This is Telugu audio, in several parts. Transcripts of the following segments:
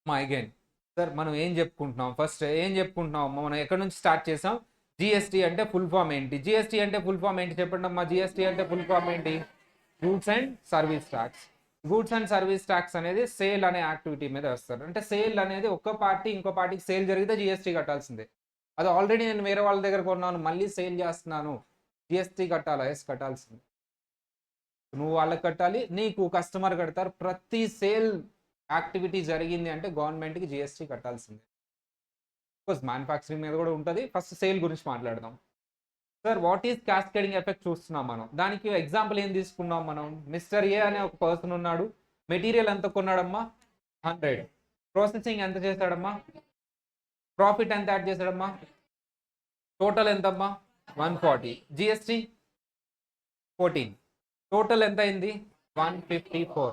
అగైన్ సార్ మనం ఏం చెప్పుకుంటున్నాం, ఫస్ట్ ఏం చెప్పుకుంటున్నాం, మనం ఎక్కడి నుంచి స్టార్ట్ చేసాం? జిఎస్టీ అంటే ఫుల్ ఫామ్ ఏంటి? జిఎస్టీ అంటే ఫుల్ ఫామ్ ఏంటి చెప్పండి అమ్మా. జిఎస్టీ అంటే ఫుల్ ఫామ్ ఏంటి? Goods and service tax. Goods and service tax అనేది సేల్ అనే యాక్టివిటీ మీద వస్తారు. అంటే సేల్ అనేది ఒక్క పార్టీ ఇంకో పార్టీకి సేల్ జరిగితే జిఎస్టీ కట్టాల్సిందే. అది ఆల్రెడీ నేను వేరే వాళ్ళ దగ్గర కొన్నాను, మళ్ళీ సేల్ చేస్తున్నాను, జిఎస్టీ కట్టాలా? ఎస్, కట్టాల్సిందే. నువ్వు వాళ్ళకి కట్టాలి, నీకు కస్టమర్ కడతారు. ప్రతి సేల్ యాక్టివిటీ జరిగింది అంటే గవర్నమెంట్కి జిఎస్టీ కట్టాల్సిందే. కోర్స్ మ్యానుఫ్యాక్చరింగ్ మీద కూడా ఉంటుంది. ఫస్ట్ సేల్ గురించి మాట్లాడదాం. Sir what is cascading effect చూస్తున్నాం మనం. దానికి ఎగ్జాంపుల్ ఏం తీసుకున్నాం మనం? మిస్టర్ ఏ అనే ఒక పర్సన్ ఉన్నాడు. మెటీరియల్ ఎంత కొన్నాడమ్మా? 100. ప్రాసెసింగ్ ఎంత చేశాడమ్మా? ప్రాఫిట్ ఎంత యాడ్ చేశాడమ్మా? టోటల్ ఎంతమ్మా? 140. జిఎస్టీ 14. టోటల్ ఎంత అయింది? 154.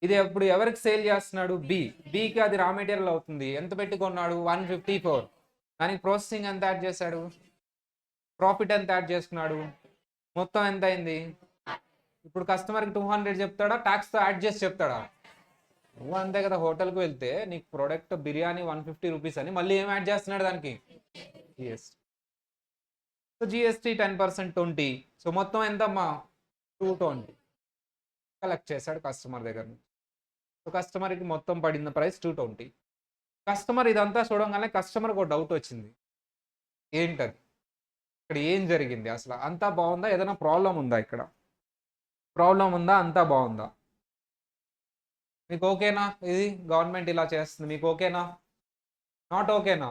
ఇది ఇప్పుడు ఎవరికి సేల్ చేస్తున్నాడు? బికి అది రా మెటీరియల్ అవుతుంది. ఎంత పెట్టి కొన్నాడు? 154. దానికి ప్రాసెసింగ్ ఎంత యాడ్ చేశాడు? ప్రాఫిట్ ఎంత యాడ్ చేసుకున్నాడు? మొత్తం ఎంత అయింది? ఇప్పుడు కస్టమర్కి 200 చెప్తాడా, ట్యాక్స్తో యాడ్ చేసి చెప్తాడా? నువ్వు అంతే కదా, హోటల్కి వెళ్తే నీకు ప్రోడక్ట్ బిర్యానీ 150 రూపీస్ అని మళ్ళీ ఏం యాడ్ చేస్తున్నాడు దానికి? జిఎస్టీ. So GST 10%, 20. సో మొత్తం ఎంతమ్మా? 220 కలెక్ట్ చేశాడు కస్టమర్ దగ్గర నుంచి. సో కస్టమర్కి మొత్తం పడిన ప్రైస్ 220. కస్టమర్ ఇదంతా చూడగానే కస్టమర్కి ఒక డౌట్ వచ్చింది. ఏంటది? ఇక్కడ ఏం జరిగింది అసలు? అంతా బాగుందా? ఏదైనా ప్రాబ్లం ఉందా? ఇక్కడ ప్రాబ్లం ఉందా? అంతా బాగుందా? మీకు ఓకేనా? ఇది గవర్నమెంట్ ఇలా చేస్తుంది, మీకు ఓకేనా? నాట్ ఓకేనా?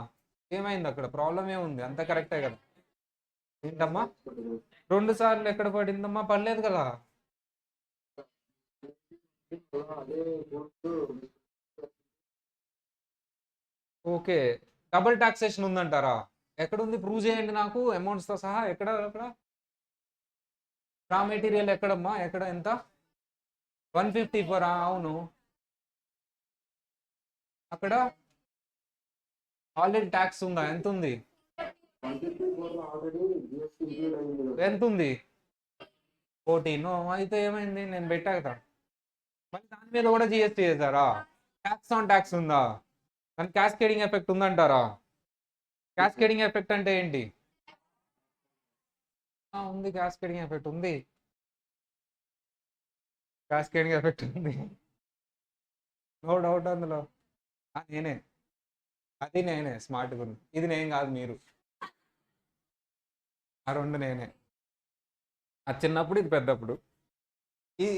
ఏమైంది అక్కడ? ప్రాబ్లం ఏముంది? అంత కరెక్టే కదా? ఏంటమ్మా 2 సార్లు ఎక్కడ పడిందమ్మా? పడలేదు కదా. ఓకే, డబుల్ టాక్సేషన్ ఉందంటారా? ఎక్కడుంది? ప్రూవ్ చేయండి నాకు అమౌంట్స్తో సహా. ఎక్కడ ఎక్కడ రా మెటీరియల్ ఎక్కడమ్మా? ఎక్కడ? ఎంత? 154. అవును, అక్కడ ఆల్రెడీ ట్యాక్స్ ఉందా? ఎంత ఉంది? ఎంత ఉంది? 14. అయితే ఏమైంది? నేను పెట్టా కదా. మళ్ళీ దాని మీద కూడా జిఎస్టీ చేశారా? ట్యాక్స్ ఆన్ ట్యాక్స్ ఉందా? దాని క్యాస్కేడింగ్ ఎఫెక్ట్ ఉందంటారా? క్యాస్కేడింగ్ ఎఫెక్ట్ అంటే ఏంటి? ఉంది, క్యాస్కేడింగ్ ఎఫెక్ట్ ఉంది. క్యాస్కేడింగ్ ఎఫెక్ట్ ఉంది, నో డౌట్ అందులో. నేనే, అది నేనే స్మార్ట్గా ఉంది. ఇది నేను కాదు, మీరు. ఆ రెండు నేనే. అది చిన్నప్పుడు, ఇది పెద్దప్పుడు.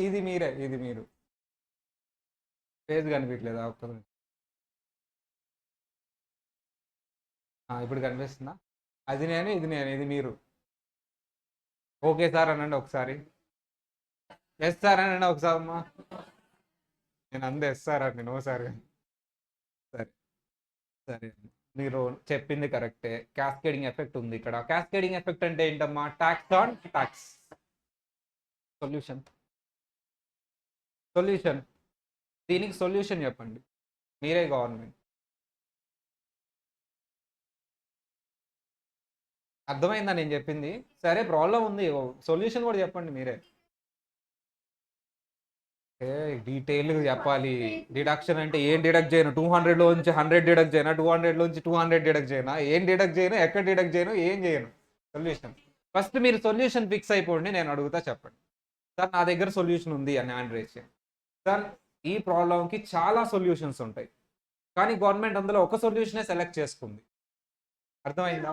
ఇది మీరే, ఇది మీరు. ఫేస్ కనిపించలేదా ఒక్కరు? ఇప్పుడు కనిపిస్తుందా? అది నేను, ఇది నేను, ఇది మీరు. ఓకే సార్ అనండి ఒకసారి. ఎస్ సార్ అనండి ఒకసారి అమ్మా. నేను అందే ఎస్ సార్ అండి, నో సార్. సరే, సరే. మీరు చెప్పింది కరెక్టే, క్యాస్కేడింగ్ ఎఫెక్ట్ ఉంది ఇక్కడ. క్యాస్కేడింగ్ ఎఫెక్ట్ అంటే ఏంటమ్మా? Tax on tax. Solution, solution. దీనికి సొల్యూషన్ చెప్పండి, మీరే గవర్నమెంట్. అర్థమైందా నేను చెప్పింది? సరే, ప్రాబ్లం ఉంది, సొల్యూషన్ కూడా చెప్పండి మీరే. డీటెయిల్గా చెప్పాలి. డిడక్షన్ అంటే ఏం డిడక్ట్ చేయను? 200లోంచి 100 డిడక్ట్ చేయనా? 200లోంచి 200 డిడక్ట్ చేయనా? ఏం డిడక్ట్ చేయను? ఎక్కడ డిడక్ట్ చేయను? ఏం చేయను? సొల్యూషన్. ఫస్ట్ మీరు సొల్యూషన్ ఫిక్స్ అయిపోండి, నేను అడుగుతా చెప్పండి. సార్ నా దగ్గర సొల్యూషన్ ఉంది అని హ్యాండ్ రేస్ చేయండి. సార్ ఈ ప్రాబ్లంకి చాలా సొల్యూషన్స్ ఉంటాయి, కానీ గవర్నమెంట్ అందులో ఒక సొల్యూషనే సెలెక్ట్ చేసుకుంది. అర్థమైందా?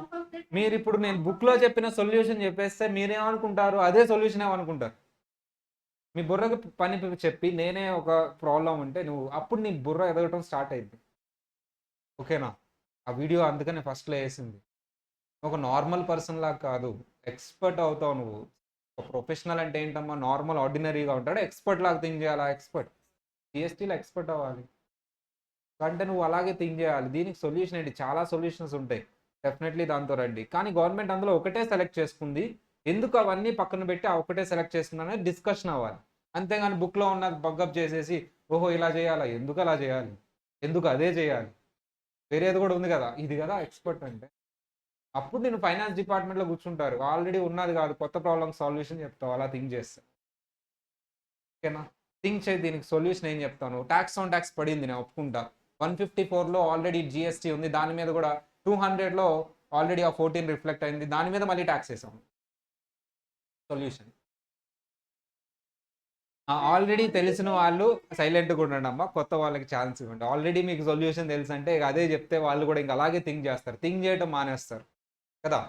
మీరు ఇప్పుడు నేను బుక్లో చెప్పిన సొల్యూషన్ చెప్పేస్తే మీరేమనుకుంటారు? అదే సొల్యూషన్ ఏమనుకుంటారు? మీ బుర్రకు పని చెప్పి నేనే ఒక ప్రాబ్లం ఉంటే నువ్వు అప్పుడు నీ బుర్ర ఎదగటం స్టార్ట్ అయింది. ఓకేనా? ఆ వీడియో అందుకనే ఫస్ట్లో వేసింది. ఒక నార్మల్ పర్సన్ లాగా కాదు, ఎక్స్పర్ట్ అవుతావు నువ్వు. ఒక ప్రొఫెషనల్ అంటే ఏంటమ్మా? నార్మల్ ఆర్డినరీగా ఉంటాడు, ఎక్స్పర్ట్ లాగా థింక్ చేయాలి. ఎక్స్పర్ట్ జిఎస్టీలో ఎక్స్పర్ట్ అవ్వాలి అంటే నువ్వు అలాగే థింక్ చేయాలి. దీనికి సొల్యూషన్ ఏంటి? చాలా సొల్యూషన్స్ ఉంటాయి, డెఫినెట్లీ దాంతో రండి. కానీ గవర్నమెంట్ అందులో ఒకటే సెలెక్ట్ చేసుకుంది. ఎందుకు అవన్నీ పక్కన పెట్టి ఆ ఒకటే సెలెక్ట్ చేసుకున్నా డిస్కషన్ అవ్వాలి. అంతేగాని బుక్లో ఉన్న బగ్గప్ చేసేసి ఓహో ఇలా చేయాలా? ఎందుకు అలా చేయాలి? ఎందుకు అదే చేయాలి? వేరేది కూడా ఉంది కదా, ఇది కదా ఎక్స్పర్ట్ అంటే. అప్పుడు నేను ఫైనాన్స్ డిపార్ట్మెంట్లో కూర్చుంటారు, ఆల్రెడీ ఉన్నది కాదు, కొత్త ప్రాబ్లమ్ సాల్యూషన్ చెప్తావు అలా థింక్ చేస్తా. ఓకేనా? థింక్ చేయి, దీనికి సొల్యూషన్ ఏం చెప్తాను? ట్యాక్స్ ఆన్ ట్యాక్స్ పడింది, నేను ఒప్పుకుంటా. 154లో ఆల్రెడీ జిఎస్టీ ఉంది, దాని మీద కూడా 200లో ఆల్రెడీ ఆ 14 రిఫ్లెక్ట్ అయింది, దాని మీద మళ్ళీ ట్యాక్స్ వేసాం. సొల్యూషన్ ఆల్రెడీ తెలిసిన వాళ్ళు సైలెంట్గా ఉండండి అమ్మా, కొత్త వాళ్ళకి ఛాన్స్ ఇవ్వండి. ఆల్రెడీ మీకు సొల్యూషన్ తెలుసు అంటే ఇక అదే చెప్తే వాళ్ళు కూడా ఇంకా అలాగే థింక్ చేస్తారు, థింక్ చేయడం మానేస్తారు కదా.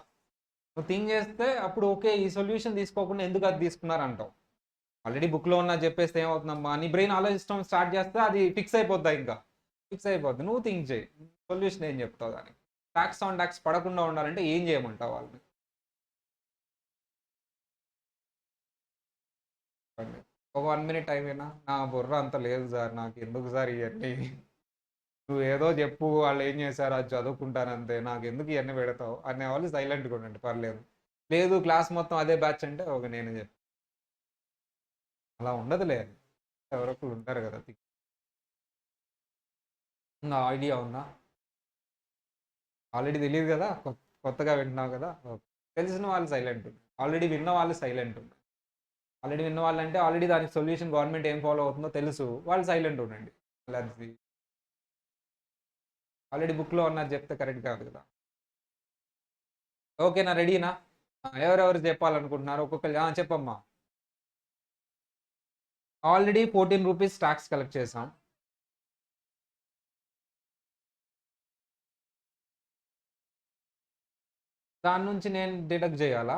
నువ్వు థింక్ చేస్తే అప్పుడు ఓకే ఈ సొల్యూషన్ తీసుకోకుండా ఎందుకు అది తీసుకున్నారు అంటావు. ఆల్రెడీ బుక్లో ఉన్న చెప్పేస్తే ఏమవుతుందమ్మా, నీ బ్రెయిన్ ఆలోచించడం స్టార్ట్ చేస్తే అది ఫిక్స్ అయిపోద్దా, ఇంకా ఫిక్స్ అయిపోద్ది. నువ్వు థింక్ చేయి, సొల్యూషన్ ఏం చెప్తావు దానికి. ట్యాక్స్ ఆన్ ట్యాక్స్ పడకుండా ఉండాలంటే ఏం చేయమంటావు వాళ్ళని. ఒక 1 మినిట్ అయిపోయినా నా బుర్ర అంత లేదు సార్, నాకు ఎందుకు సార్ ఇవన్నీ, నువ్వు ఏదో చెప్పు వాళ్ళు ఏం చేశారు అది చదువుకుంటాను అంతే, నాకు ఎందుకు ఇవన్నీ పెడతావు అనే వాళ్ళు సైలెంట్గా ఉండండి, పర్లేదు. లేదు క్లాస్ మొత్తం అదే బ్యాచ్ అంటే ఒక నేను చెప్పి అలా ఉండదులే, ఎవరొకరు ఉంటారు కదా. ఇంకా ఐడియా ఉందా, ఆల్రెడీ తెలియదు కదా, కొత్తగా వింటున్నావు కదా. తెలిసిన వాళ్ళు సైలెంట్, ఆల్రెడీ విన్న వాళ్ళు సైలెంట్. ఆల్రెడీ విన్న వాళ్ళు అంటే ఆల్రెడీ దానికి సొల్యూషన్ గవర్నమెంట్ ఏం ఫాలో అవుతుందో తెలుసు, వాళ్ళు సైలెంట్ ఉండండి. అది ఆల్రెడీ బుక్లో ఉన్నది చెప్తే కరెక్ట్ కాదు కదా. ఓకేనా, రెడీనా? ఎవరెవరు చెప్పాలనుకుంటున్నారు ఒక్కొక్కరు చెప్పమ్మా. ఆల్రెడీ 14 రూపీస్ ట్యాక్స్ కలెక్ట్ చేసాం. దాని నుంచి నేను డిడక్ట్ చేయాలా?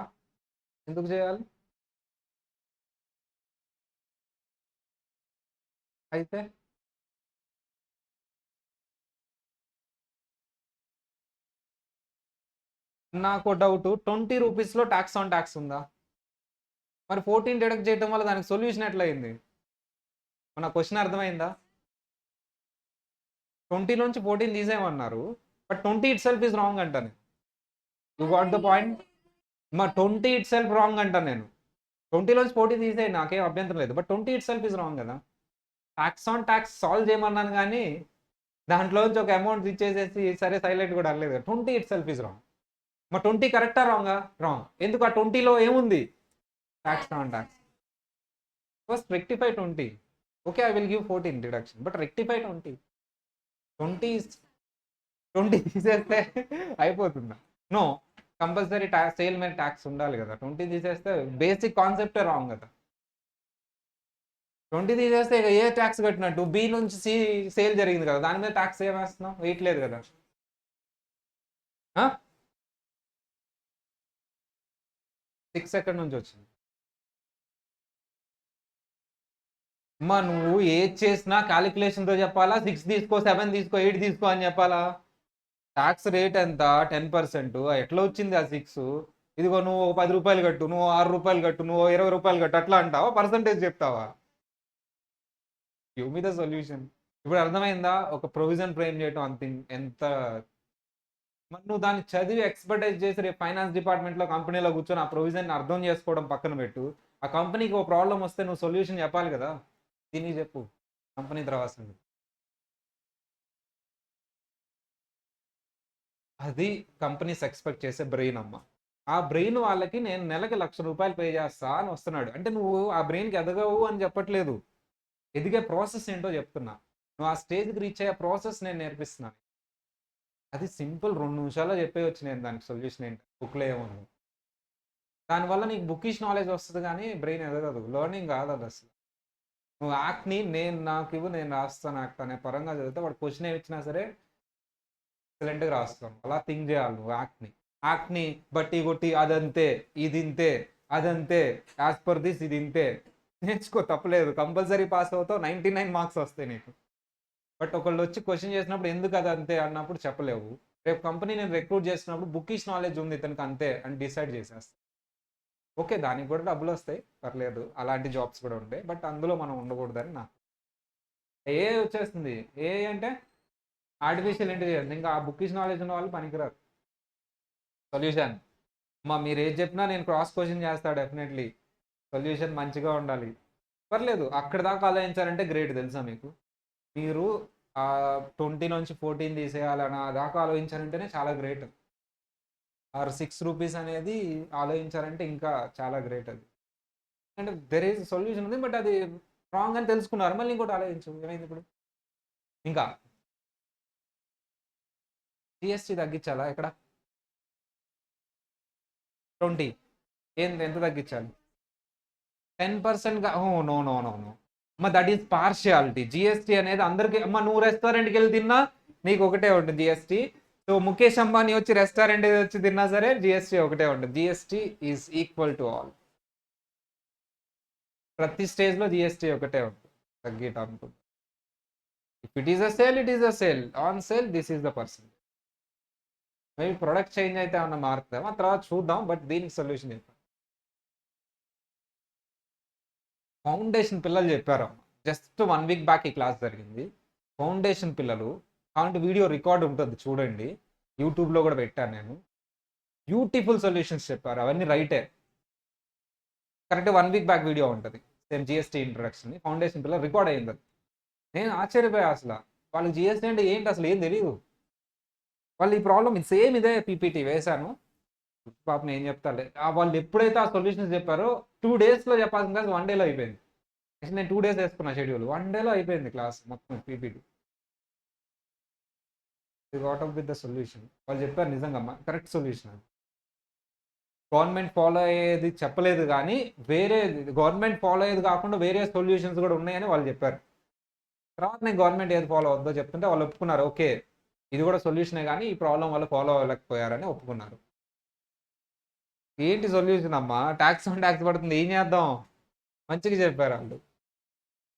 ఎందుకు చేయాలి? అయితే నాకు డౌట్, 20 రూపీస్లో ట్యాక్స్ ఆన్ ట్యాక్స్ ఉందా? మరి 14 డిడక్ట్ చేయడం వల్ల దానికి సొల్యూషన్ ఎట్లా అయింది? మన క్వశ్చన్ అర్థమైందా? 20 నుంచి 14 తీసేయమన్నారు, but 20 itself is wrong అంటాను. You got the point. మా 20 ఇట్ సెల్ఫ్ రాంగ్ అంటాను నేను. 20 నుంచి 14 తీసేయి, నాకేం అభ్యంతరం లేదు, but 20 itself is wrong కదా. ట్యాక్స్ ఆన్ ట్యాక్స్ సాల్వ్ చేయమన్నాను కానీ దాంట్లోంచి ఒక అమౌంట్ ఇచ్చేసేసి సరే సైలెంట్ కూడా అనలేదు. 20 ఇట్ సెల్ఫ్ ఇస్ రాంగ్. మా 20 కరెక్టా రాంగా? రాంగ్. ఎందుకు? ఆ 20లో ఏముంది? Tax on tax. First rectify 20. Okay, I will give 14 deduction, but rectify 20. 20 20 తీసేస్తే అయిపోతుందా? నో, కంపల్సరీ సేల్ మీద ట్యాక్స్ ఉండాలి కదా. 20 తీసేస్తే బేసిక్ కాన్సెప్టే రాంగ్ కదా. 20 తీసేస్తే ఇక ఏ ట్యాక్స్ కట్టినట్టు? బి నుంచి సి సేల్ జరిగింది కదా, దాని మీద ట్యాక్స్ ఏం వేస్తున్నాం? వేయట్లేదు కదా. 6 ఎక్కడి నుంచి వచ్చింది? అమ్మా నువ్వు ఏది చేసినా క్యాలిక్యులేషన్తో చెప్పాలా? 6 తీసుకో, 7 తీసుకో, 8 తీసుకో అని చెప్పాలా? ట్యాక్స్ రేట్ ఎంత? 10%. ఎట్లా వచ్చింది ఆ 6? ఇదిగో నువ్వు 10 రూపాయలు కట్టు, నువ్వు 6 రూపాయలు కట్టు, నువ్వు 20 రూపాయలు కట్టు, అట్లా అంటావా? పర్సంటేజ్ చెప్తావా? Give me the solution. ఇప్పుడు అర్థమైందా ఒక ప్రొవిజన్ ఫ్రేమ్ చేయటం అంత ఎంత? మరి నువ్వు దాన్ని చదివి ఎక్స్పర్టైజ్ చేసి రేపు ఫైనాన్స్ డిపార్ట్మెంట్లో కంపెనీలో కూర్చొని ఆ ప్రొవిజన్ అర్థం చేసుకోవడం పక్కన పెట్టు. ఆ కంపెనీకి ఒక ప్రాబ్లం వస్తే నువ్వు సొల్యూషన్ చెప్పాలి కదా. దీనికి చెప్పు, కంపెనీ రావాల్సింది. అది కంపెనీస్ ఎక్స్పెక్ట్ చేసే బ్రెయిన్ అమ్మ. ఆ బ్రెయిన్ వాళ్ళకి నేను నెలకి ₹1,00,000 పే చేస్తా అని వస్తున్నాడు అంటే నువ్వు ఆ బ్రెయిన్కి ఎదగవు అని చెప్పట్లేదు, ఎదిగే ప్రాసెస్ ఏంటో చెప్తున్నా. నువ్వు ఆ స్టేజ్కి రీచ్ అయ్యే ప్రాసెస్ నేను నేర్పిస్తున్నాను. అది సింపుల్ 2 నిమిషాల్లో చెప్పేయచ్చు నేను దానికి సొల్యూషన్ ఏంటి, బుక్లో ఏముంది. దానివల్ల నీకు బుకిష్ నాలెడ్జ్ వస్తుంది కానీ బ్రెయిన్ ఎదగదు, లెర్నింగ్ కాదు అది అసలు. నువ్వు యాక్ట్ని నాకు ఇవ్వు నేను రాస్తాను యాక్ట్ అనే పరంగా చదివితే వాడు క్వశ్చన్ ఏమి ఇచ్చినా సరే ఎక్సలెంట్గా రాస్తాం. అలా థింక్ చేయాలి నువ్వు యాక్ట్ని బట్టి కొట్టి అదంతే ఇది ఇంతే అదంతే యాజ్ పర్ దిస్ ఇది ఇంతే నేర్చుకో, తప్పలేదు. కంపల్సరీ పాస్ అవుతావు, 99 మార్క్స్ వస్తాయి నీకు. బట్ ఒకళ్ళు వచ్చి క్వశ్చన్ చేసినప్పుడు ఎందుకు అది అంతే అన్నప్పుడు చెప్పలేవు. రేపు కంపెనీ నేను రిక్రూట్ చేసినప్పుడు బుకిష్ నాలెడ్జ్ ఉంది ఇతనికి అంతే అని డిసైడ్ చేసేస్తా. ఓకే, దానికి కూడా డబ్బులు వస్తాయి, పర్లేదు, అలాంటి జాబ్స్ కూడా ఉంటాయి, బట్ అందులో మనం ఉండకూడదని నా. ఏ వచ్చేస్తుంది, ఏ అంటే ఆర్టిఫిషియల్ ఇంటెలిజెన్స్. ఇంకా ఆ బుకిష్ నాలెడ్జ్ ఉన్న వాళ్ళు పనికిరారు. సొల్యూషన్ మీరు ఏది చెప్పినా నేను క్రాస్ క్వశ్చన్ చేస్తా డెఫినెట్లీ. సొల్యూషన్ మంచిగా ఉండాలి, పర్లేదు. అక్కడ దాకా ఆలోచించారంటే గ్రేట్, తెలుసా మీకు. మీరు 20 నుంచి 14 తీసేయాలన్న దాకా ఆలోచించారంటేనే చాలా గ్రేట్. ఆర్ 6 రూపీస్ అనేది ఆలోచించారంటే ఇంకా చాలా గ్రేట్ అది. అంటే దెర్ ఈజ్ సొల్యూషన్ ఉంది, బట్ అది రాంగ్ అని తెలుసుకున్నారు, మళ్ళీ ఇంకోటి ఆలోచించు, ఏమైంది ఇప్పుడు ఇంకా. జిఎస్టీ తగ్గించాలా ఎక్కడ 20 ఎంత తగ్గించాలి 10%గా oh no no no no అమ్మ దట్ ఈస్ పార్షియాలిటీ జిఎస్టీ అనేది అందరికి అమ్మ నువ్వు రెస్టారెంట్కి వెళ్ళి తిన్నా నీకు ఒకటే ఉంటుంది జిఎస్టీ సో ముఖేష్ అంబానీ వచ్చి రెస్టారెంట్ వచ్చి తిన్నా సరే జిఎస్టీ ఒకటే ఉంటుంది GST is equal to all ప్రతి స్టేజ్లో జిఎస్టీ ఒకటే ఉంటుంది తగ్గేటప్పుడు if it is a sale it is a sale on sale this is the person maybe product change అయితే ఏమన్నా మారుతుందేమో ఆ తర్వాత చూద్దాం బట్ దీనికి సొల్యూషన్ చెప్పాను ఫౌండేషన్ పిల్లలు చెప్పారు జస్ట్ 1 వీక్ బ్యాక్ ఈ క్లాస్ జరిగింది ఫౌండేషన్ పిల్లలు కాబట్టి వీడియో రికార్డ్ ఉంటుంది చూడండి యూట్యూబ్లో కూడా పెట్టాను నేను బ్యూటిఫుల్ సొల్యూషన్స్ చెప్పారు అవన్నీ రైటే కరెక్ట్ 1 వీక్ బ్యాక్ వీడియో ఉంటుంది సేమ్ జిఎస్టీ ఇంట్రొడక్షన్ ఫౌండేషన్ పిల్లలు రికార్డ్ అయింది నేను ఆశ్చర్యపోయా అసలు వాళ్ళకి జిఎస్టీ అంటే ఏంటి అసలు ఏం తెలియదు వాళ్ళు ఈ ప్రాబ్లం సేమ్ ఇదే పీపీటీ వేశాను పాపం ఏం చెప్తారు వాళ్ళు ఎప్పుడైతే ఆ సొల్యూషన్స్ చెప్పారో 2 డేస్లో చెప్పాల్సిన క్లాస్ 1 డేలో అయిపోయింది నేను 2 డేస్ వేసుకున్నా షెడ్యూల్ 1 డేలో అయిపోయింది క్లాస్ మొత్తం PPT got up with the solution వాళ్ళు చెప్పారు నిజంగా కరెక్ట్ సొల్యూషన్ అది గవర్నమెంట్ ఫాలో అయ్యేది చెప్పలేదు కానీ వేరే గవర్నమెంట్ ఫాలో అయ్యేది కాకుండా వేరే సొల్యూషన్స్ కూడా ఉన్నాయని వాళ్ళు చెప్పారు తర్వాత నేను గవర్నమెంట్ ఏది ఫాలో అవుద్దో చెప్తుంటే వాళ్ళు ఒప్పుకున్నారు ఓకే ఇది కూడా సొల్యూషనే కానీ ఈ ప్రాబ్లం వల్ల ఫాలో అవ్వలేకపోయారని ఒప్పుకున్నారు ఏంటి సొల్యూషన్ అమ్మా ట్యాక్స్ ఆన్ ట్యాక్స్ పడుతుంది ఏం చేద్దాం మంచిగా చెప్పారు వాళ్ళు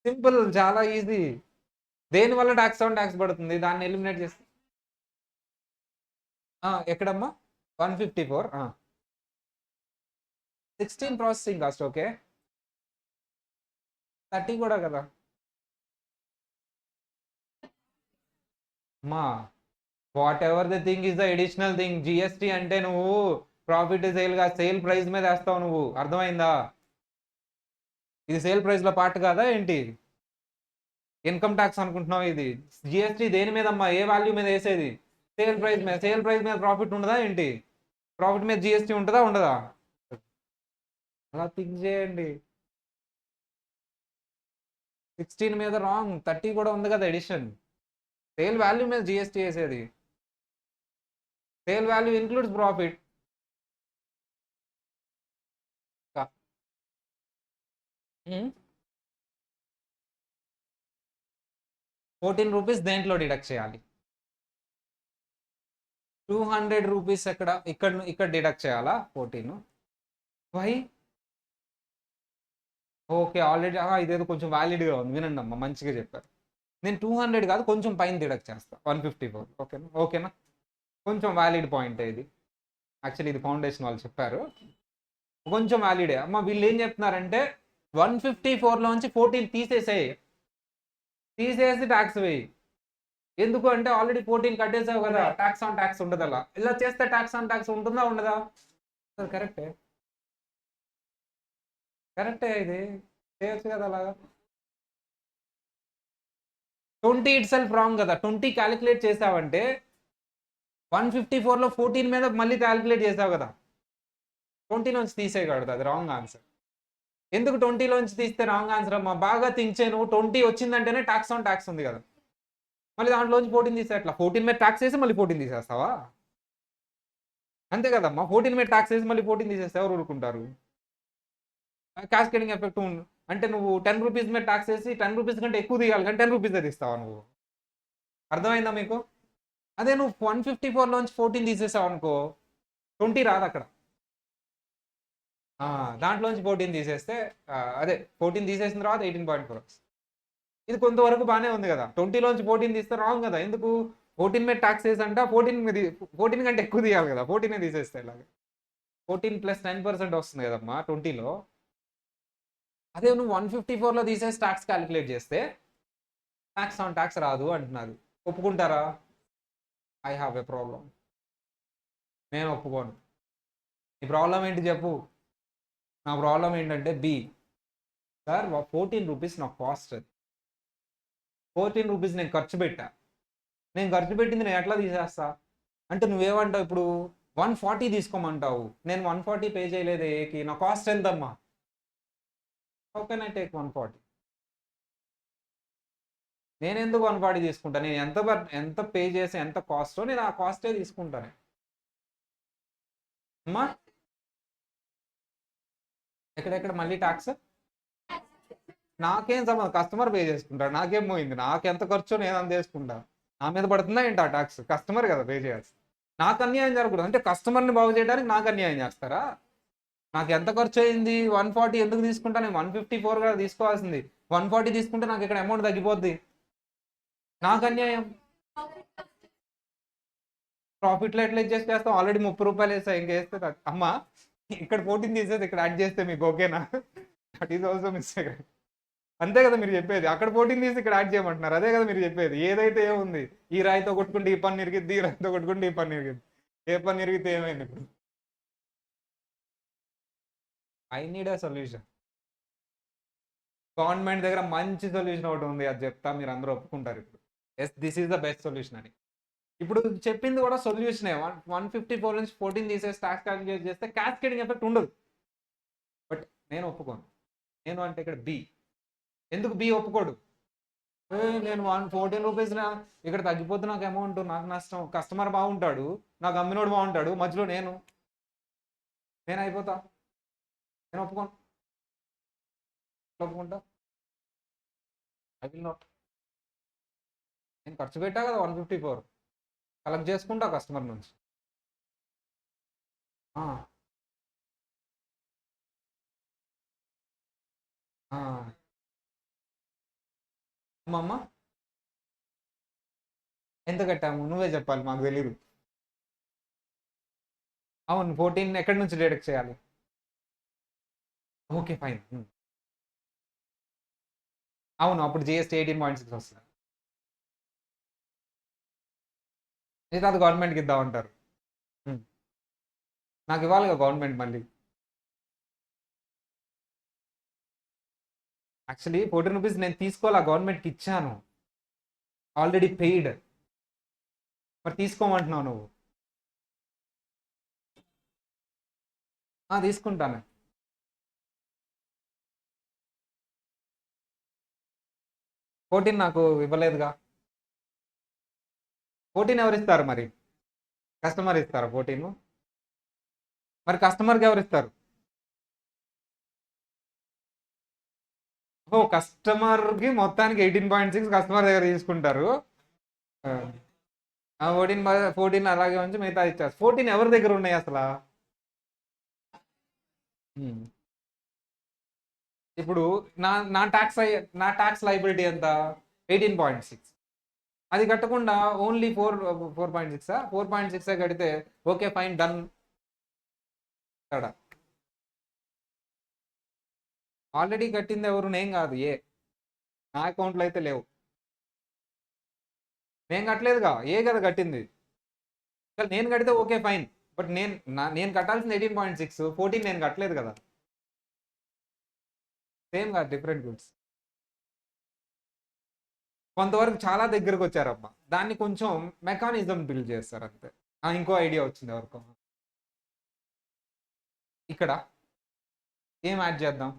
సింపుల్ చాలా ఈజీ దేనివల్ల ట్యాక్స్ ఆన్ ట్యాక్స్ పడుతుంది దాన్ని ఎలిమినేట్ చేస్తే ఎక్కడమ్మా 154 16 ప్రాసెసింగ్ కాస్ట్ ఓకే 30 కూడా కదా అమ్మా what ever the thing is the additional thing GST అంటే నువ్వు ప్రాఫిట్ సేల్గా సేల్ ప్రైస్ మీద వేస్తావు నువ్వు అర్థమైందా ఇది సేల్ ప్రైస్లో పార్ట్ కాదా ఏంటి ఇన్కమ్ ట్యాక్స్ అనుకుంటున్నావు ఇది జిఎస్టీ దేని మీద అమ్మా ఏ వాల్యూ మీద వేసేది సేల్ ప్రైస్ మీద ప్రాఫిట్ ఉండదా ఏంటి ప్రాఫిట్ మీద జిఎస్టీ ఉంటుందా ఉండదా అలా థింక్ చేయండి 16 మీద రాంగ్ 30 కూడా ఉంది కదా ఎడిషన్ సేల్ వాల్యూ మీద జిఎస్టీ వేసేది sale value includes profit 14 rupees దేంట్లో డిడక్ట్ చేయాలి 200 రూపీస్ ఇక్కడ డిడక్ట్ చేయాలా 14 వై ఓకే ఆల్రెడీ ఇదేదో కొంచెం వ్యాలిడ్గా ఉంది వినండి అమ్మా మంచిగా చెప్పారు నేను 200 కాదు కొంచెం పైన డిడక్ట్ చేస్తా 154 ఓకేనా కొంచెం వ్యాలిడ్ పాయింట్ ఇది యాక్చువల్లీ ఇది ఫౌండేషన్ వాళ్ళు చెప్పారు కొంచెం వ్యాలిడే అమ్మ వీళ్ళు ఏం చెప్తున్నారంటే 154లోంచి 14 తీసేసి ట్యాక్స్ వేయి ఎందుకు అంటే ఆల్రెడీ 14 కట్టేసావు కదా ట్యాక్స్ ఆన్ ట్యాక్స్ ఉండదు అలా ఇలా చేస్తే ట్యాక్స్ ఆన్ ట్యాక్స్ ఉంటుందా ఉండదా కరెక్టే ఇది చేయొచ్చు కదా అలాగా 20 ఇట్ సెల్ఫ్ రాంగ్ కదా 20 క్యాలిక్యులేట్ చేసావంటే 154లో 14 మీద మళ్ళీ క్యాలిక్యులేట్ చేసావు కదా 20లోంచి తీసేయగలదు అది రాంగ్ ఆన్సర్ ఎందుకు 20లోంచి తీస్తే రాంగ్ ఆన్సర్ అమ్మా బాగా థింక్ చేయను 20 వచ్చిందంటేనే ట్యాక్స్ ఆన్ ట్యాక్స్ ఉంది కదా మళ్ళీ దాంట్లోంచి 14 తీసే అట్లా 14 మీద ట్యాక్స్ వేసి మళ్ళీ 14 తీసేస్తావా అంతే కదమ్మా 14 మీద ట్యాక్స్ వేసి మళ్ళీ 14 తీసేస్తే ఎవరు ఊరుకుంటారు క్యాస్కేడింగ్ ఎఫెక్ట్ అంటే నువ్వు 10 రూపీస్ మీద ట్యాక్స్ వేసి 10 రూపీస్ కంటే ఎక్కువ తీయాలి కానీ 10 రూపీస్ తీస్తావా నువ్వు అర్థమైందా మీకు అదే నువ్వు 154లోంచి 14 తీసేసావు అనుకో 20 రాదు అక్కడ దాంట్లోంచి 14 తీసేస్తే అదే 14 తీసేసిన తర్వాత 18.4 ఇది కొంతవరకు బాగానే ఉంది కదా 20లోంచి 14 తీస్తే రాంగ్ కదా ఎందుకు 14 మీద ట్యాక్స్ వేసి అంటే 14 కంటే ఎక్కువ తీయాలి కదా 14 తీసేస్తే ఇలాగే 14 + 10% వస్తుంది కదమ్మా 20లో అదే నువ్వు 154లో తీసేసి ట్యాక్స్ క్యాలిక్యులేట్ చేస్తే ట్యాక్స్ ఆన్ ట్యాక్స్ రాదు అంటున్నారు ఒప్పుకుంటారా ఐ హ్యావ్ ఎ ప్రాబ్లం నేను ఒప్పుకోను ఈ ప్రాబ్లం ఏంటి చెప్పు నా ప్రాబ్లం ఏంటంటే బి సార్ 14 రూపీస్ నా కాస్ట్ అది 14 రూపీస్ నేను ఖర్చు పెట్టింది నేను ఎట్లా తీసేస్తా అంటే నువ్వేమంటావు ఇప్పుడు 140 తీసుకోమంటావు నేను 140 పే చేయలేదు ఏకి నా కాస్ట్ ఎంతమ్మా హౌ కెన్ ఐ టేక్ 140 నేను ఎందుకు 140 తీసుకుంటాను? నేను ఎంత పే చేసి ఎంత కాస్టో నేను ఆ కాస్టే తీసుకుంటాను. అమ్మా ఎక్కడెక్కడ మళ్ళీ ట్యాక్స్ నాకేం సంబంధం, కస్టమర్ పే చేసుకుంటాడు, నాకేం పోయింది, నాకు ఎంత ఖర్చో నేను అంత చేసుకుంటా. నా మీద పడుతుందా ఏంటి ఆ ట్యాక్స్? కస్టమర్ కదా పే చేయాల్సి. నాకు అన్యాయం జరగకూడదు అంటే కస్టమర్ని బాగు చేయడానికి నాకు అన్యాయం చేస్తారా? నాకు ఎంత ఖర్చు అయింది, 140 ఎందుకు తీసుకుంటా? నేను 154 కూడా తీసుకోవాల్సింది, 140 తీసుకుంటే నాకు ఇక్కడ అమౌంట్ తగ్గిపోద్ది, నాకు అన్యాయం. ప్రాఫిట్లో ఎట్లా చేస్తాం? ఆల్రెడీ 30 రూపాయలు వేస్తా, ఇంకా వేస్తే అమ్మా ఇక్కడ 14 తీసేది ఇక్కడ యాడ్ చేస్తే మీకు ఓకేనా? That is also mistake. అంతే కదా మీరు చెప్పేది, అక్కడ 14 తీసి ఇక్కడ యాడ్ చేయమంటున్నారు, అదే కదా మీరు చెప్పేది. ఏదైతే ఏముంది, ఈ రాయితో కొట్టుకుంటే ఈ పన్ను ఇరిగిద్ది, ఈ రాయితో కొట్టుకుంటే ఈ పన్ను ఇరిగిద్ది, ఏ పన్ను ఇరిగితే ఏమైంది ఇప్పుడు? I need a solution. Government దగ్గర మంచి సొల్యూషన్ ఒకటి ఉంది, అది చెప్తా, మీరు అందరూ ఒప్పుకుంటారు ఇప్పుడు. Yes, this is the best solution అని. ఇప్పుడు చెప్పింది కూడా సొల్యూషనే. 154 నుంచి 14 తీసేసి ట్యాక్స్ క్యాలిక్యులేట్ చేస్తే క్యాస్కేడింగ్ ఎఫెక్ట్ ఉండదు. బట్ నేను ఒప్పుకోను. నేను అంటే ఇక్కడ బి. ఎందుకు బి ఒప్పుకోడు? నేను 114 రూపీస్ ఇక్కడ తగ్గిపోతే నాకు అమౌంట్, నాకు నష్టం. కస్టమర్ బాగుంటాడు, నాకు అమ్మినోడు బాగుంటాడు, మధ్యలో నేను అయిపోతా. నేను ఒప్పుకోను. ఒప్పుకుంటా? I will not. నేను ఖర్చు పెట్టా కదా 154, కలెక్ట్ చేసుకుంటా కస్టమర్ నుంచి. అమ్మమ్మ ఎంత కట్టాము నువ్వే చెప్పాలి, మాకు తెలీదు. అవును, 14 ఎక్కడి నుంచి డిడక్ట్ చేయాలి? Okay fine. అవును, అప్పుడు జిఎస్టీ 18.6 వస్తుంది. ఇది అది గవర్నమెంట్కి ఇద్దామంటారు. నాకు ఇవ్వాలిగా గవర్నమెంట్ మళ్ళీ. యాక్చువల్లీ 14 రూపీస్ నేను తీసుకోవాలా, గవర్నమెంట్కి ఇచ్చాను, ఆల్రెడీ పెయిడ్. మరి తీసుకోమంటున్నావు నువ్వు? తీసుకుంటాను. ఫోర్టీన్ నాకు ఇవ్వలేదుగా. 14 ఎవరు ఇస్తారు మరి? కస్టమర్ ఇస్తారా 14? మరి కస్టమర్కి ఎవరు ఇస్తారు? ఓ, కస్టమర్కి మొత్తానికి 18.6 కస్టమర్ దగ్గర తీసుకుంటారు. 14 అలాగే ఉంచి మిగతా ఇచ్చారు. 14 ఎవరి దగ్గర ఉన్నాయి అసలు? ఇప్పుడు నా ట్యాక్స్ లైబిలిటీ ఎంత? 18.6. అది కట్టకుండా ఓన్లీ 4.6 4.6 కడితే ఓకే ఫైన్ డన్. ఆల్రెడీ కట్టింది ఎవరు? నేను కాదు. నా అకౌంట్లో అయితే లేవు, నేను కట్టలేదుగా, కదా కట్టింది. నేను కడితే ఓకే ఫైన్, బట్ నేను కట్టాల్సింది 18.6, 14 నేను కట్టలేదు కదా. సేమ్ కాదు, డిఫరెంట్ గుడ్స్. కొంతవరకు చాలా దగ్గరకు వచ్చారబ్బా, దాన్ని కొంచెం మెకానిజం బిల్డ్ చేస్తారు అంతే. ఇంకో ఐడియా వచ్చింది ఎవరికో. ఇక్కడ ఏం యాడ్ చేద్దాం?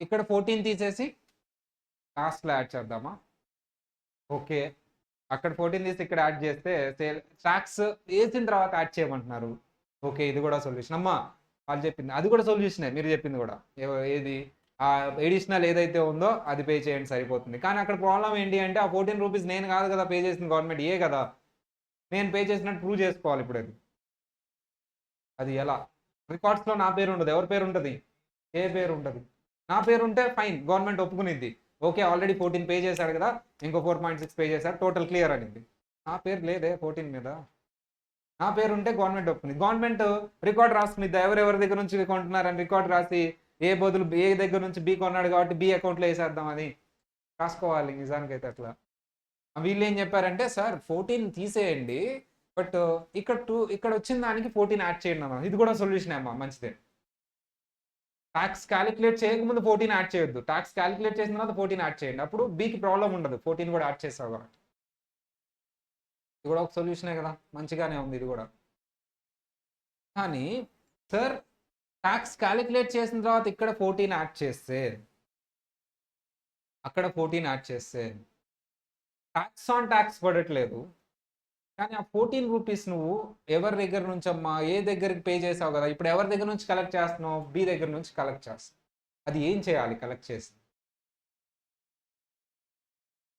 ఇక్కడ 14 తీసేసి కాస్ట్లో యాడ్ చేద్దామా? ఓకే, అక్కడ 14 తీసి ఇక్కడ యాడ్ చేస్తే సేల్ ట్యాక్స్ వేసిన తర్వాత యాడ్ చేయమంటున్నారు. ఓకే, ఇది కూడా సొల్యూషన్ అమ్మా. వాళ్ళు చెప్పింది అది కూడా సొల్యూషనే, మీరు చెప్పింది కూడా. ఏది ఆ ఎడిషనల్ ఏదైతే ఉందో అది పే చేయండి సరిపోతుంది. కానీ అక్కడ ప్రాబ్లం ఏంటి అంటే ఆ 14 రూపీస్ నేను కాదు కదా పే చేసింది, గవర్నమెంట్ కదా. నేను పే చేసినట్టు ప్రూవ్ చేసుకోవాలి ఇప్పుడు. అది ఎలా? రికార్డ్స్లో నా పేరు ఉండదు, ఎవరి పేరు ఉంటుంది? ఏ పేరు ఉంటుంది? నా పేరు ఉంటే ఫైన్, గవర్నమెంట్ ఒప్పుకునిద్ది. ఓకే, ఆల్రెడీ 14 పే చేశాడు కదా, ఇంకో 4.6 పే చేశాడు, టోటల్ క్లియర్ అనింది. నా పేరు లేదే 14 మీద. నా పేరు ఉంటే గవర్నమెంట్ ఒప్పుకుంది. గవర్నమెంట్ రికార్డ్ రాసుకునిద్దా ఎవరెవరి దగ్గర నుంచి కొంటున్నారని రికార్డ్ రాసి ఏ దగ్గర నుంచి బి కొన్నాడు కాబట్టి బి అకౌంట్లో వేసేద్దాం అని రాసుకోవాలి. నిజానికైతే అట్లా. వీళ్ళు ఏం చెప్పారంటే సార్ 14 తీసేయండి, బట్ ఇక్కడ వచ్చిన దానికి 14 యాడ్ చేయండి అమ్మా. ఇది కూడా సొల్యూషన్ అమ్మా, మంచిదే. ట్యాక్స్ క్యాలిక్యులేట్ చేయకముందు 14 యాడ్ చేయొద్దు, ట్యాక్స్ క్యాలిక్యులేట్ చేసిన తర్వాత 14 యాడ్ చేయండి, అప్పుడు బీకి ప్రాబ్లం ఉండదు. 14 కూడా యాడ్ చేసావు కాబట్టి. ఇది కూడా ఒక సొల్యూషనే కదా, మంచిగానే ఉంది ఇది కూడా. కానీ సార్ ట్యాక్స్ క్యాలిక్యులేట్ చేసిన తర్వాత ఇక్కడ 14 యాడ్ చేస్తే అక్కడ 14 యాడ్ చేస్తే ట్యాక్స్ ఆన్ ట్యాక్స్ పడట్లేదు. కానీ ఆ 14 రూపీస్ నువ్వు ఎవరి దగ్గర నుంచి అమ్మా ఏ దగ్గరికి పే చేసావు కదా! ఇప్పుడు ఎవరి దగ్గర నుంచి కలెక్ట్ చేస్తున్నావు? బి దగ్గర నుంచి కలెక్ట్ చేస్తున్నావు. అది ఏం చేయాలి కలెక్ట్ చేసి?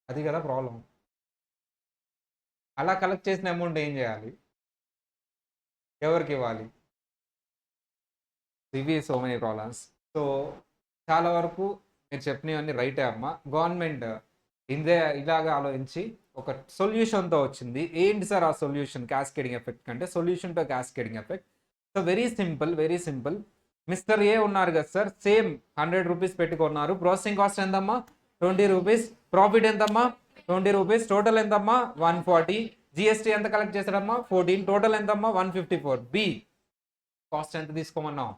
అది కదా ప్రాబ్లం. అలా కలెక్ట్ చేసిన అమౌంట్ ఏం చేయాలి? ఎవరికి ఇవ్వాలి? ఇవి సో మెనీ ప్రాబ్లమ్స్. సో చాలా వరకు మీరు చెప్పినవన్నీ రైటే అమ్మా. గవర్నమెంట్ ఇలాగా ఆలోచించి ఒక సొల్యూషన్తో వచ్చింది. ఏంటి సార్ ఆ సొల్యూషన్? క్యాస్కేడింగ్ ఎఫెక్ట్ కంటే solution to cascading effect. So very simple, very simple. Mister A ఉన్నారు కదా సార్, సేమ్ 100 రూపీస్ పెట్టుకున్నారు. ప్రాసెసింగ్ కాస్ట్ ఎంతమ్మా? 20 రూపీస్. ప్రాఫిట్ ఎంతమ్మా? 20 రూపీస్. టోటల్ ఎంతమ్మా? 140. జిఎస్టీ ఎంత కలెక్ట్ చేశాడమ్మా? 14. టోటల్ ఎంతమ్మా? 154. బి కాస్ట్ ఎంత తీసుకోమన్నాం?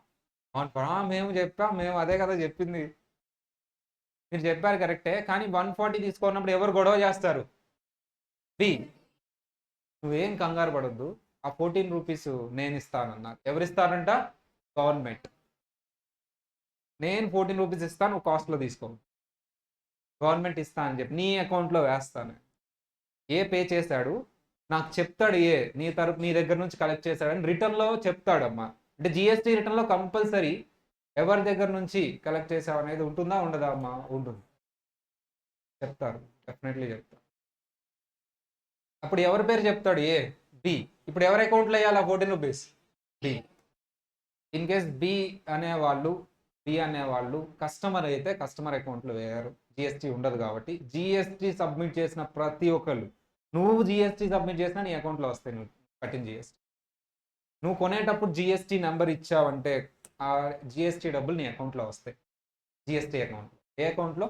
మేము చెప్పాం, మేము అదే కదా చెప్పింది. మీరు చెప్పారు కరెక్టే, కానీ 140 తీసుకున్నప్పుడు ఎవరు గొడవ చేస్తారు? బి. నువ్వేం కంగారు పడొద్దు. ఆ 14 రూపీస్ నేను ఇస్తానన్నా. ఎవరిస్తారంట? గవర్నమెంట్. నేను 14 రూపీస్ ఇస్తాను, నువ్వు కాస్ట్లో తీసుకో. గవర్నమెంట్ ఇస్తా అని చెప్పి నీ అకౌంట్లో వేస్తాను. ఏ పే చేశాడు నాకు చెప్తాడు. ఏ నీ దగ్గర నుంచి కలెక్ట్ చేశాడని రిటర్న్లో చెప్తాడమ్మా. అంటే జిఎస్టీ రిటర్న్లో కంపల్సరీ ఎవరి దగ్గర నుంచి కలెక్ట్ చేసావు అనేది ఉంటుందా ఉండదా అమ్మా? ఉంటుంది. చెప్తారు, డెఫినెట్లీ చెప్తారు. అప్పుడు ఎవరి పేరు చెప్తాడు? ఏ. బి. ఇప్పుడు ఎవరి అకౌంట్లో వేయాలి 14 rupees? B. In case B అనేవాళ్ళు కస్టమర్ అయితే కస్టమర్ అకౌంట్లో వేయరు, జిఎస్టీ ఉండదు కాబట్టి. జిఎస్టీ సబ్మిట్ చేసిన ప్రతి ఒక్కళ్ళు, నువ్వు జిఎస్టీ సబ్మిట్ చేసినా నీ అకౌంట్లో వస్తాయి నువ్వు కట్టిన జిఎస్టీ. నువ్వు కొనేటప్పుడు జిఎస్టీ నెంబర్ ఇచ్చావంటే ఆ జిఎస్టీ డబ్బులు నీ అకౌంట్లో వస్తాయి. జిఎస్టీ అకౌంట్లో. ఏ అకౌంట్లో?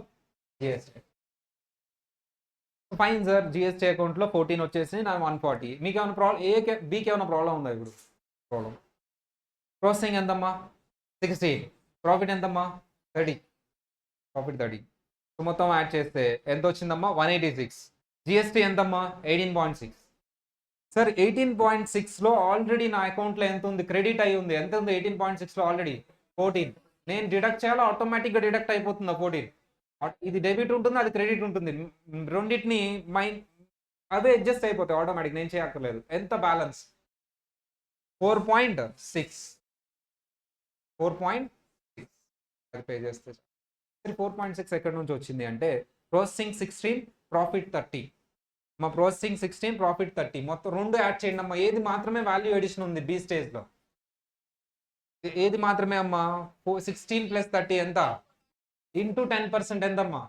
జిఎస్టీ. ఫైన్ సార్, జిఎస్టీ అకౌంట్లో 14 వచ్చేసి నా 140. మీకు ఏమైనా ప్రాబ్లం? బీకి ఏమైనా ప్రాబ్లం ఉందా? ఇప్పుడు ప్రాబ్లం. ప్రాసెసింగ్ ఎంతమ్మా? 16. ప్రాఫిట్ ఎంతమ్మా? 30. ప్రాఫిట్ 30. సో మొత్తం యాడ్ చేస్తే ఎంత వచ్చిందమ్మా? 186. జిఎస్టీ ఎంతమ్మా? 18.6. సార్ 18.6లో ఆల్రెడీ నా అకౌంట్లో ఎంత ఉంది? క్రెడిట్ అయి ఉంది. ఎంత ఉంది 18.6లో? ఆల్రెడీ 14. నేను డిడక్ట్ చేయాలో ఆటోమేటిక్గా డిడక్ట్ అయిపోతుందా 14? ఇది డెబిట్ ఉంటుంది, అది క్రెడిట్ ఉంటుంది. రెండింటిని అవే అడ్జస్ట్ అయిపోతాయి ఆటోమేటిక్, నేను చేయక్కర్లేదు. ఎంత బ్యాలెన్స్? 4.6. 4.6 అది పే చేస్తే 4.6 ఎక్కడి నుంచి వచ్చింది అంటే ప్రాసెసింగ్ 16, ప్రాఫిట్ 30. మా ప్రాసెసింగ్ 16, ప్రాఫిట్ 30. మొత్తం రెండు యాడ్ చేయండి అమ్మా. ఏది మాత్రమే వాల్యూ ఎడిషన్ ఉంది బి స్టేజ్లో? ఏది మాత్రమే అమ్మా? 16 + 30 ఎంత? ఇంటూ 10% ఎంతమ్మా?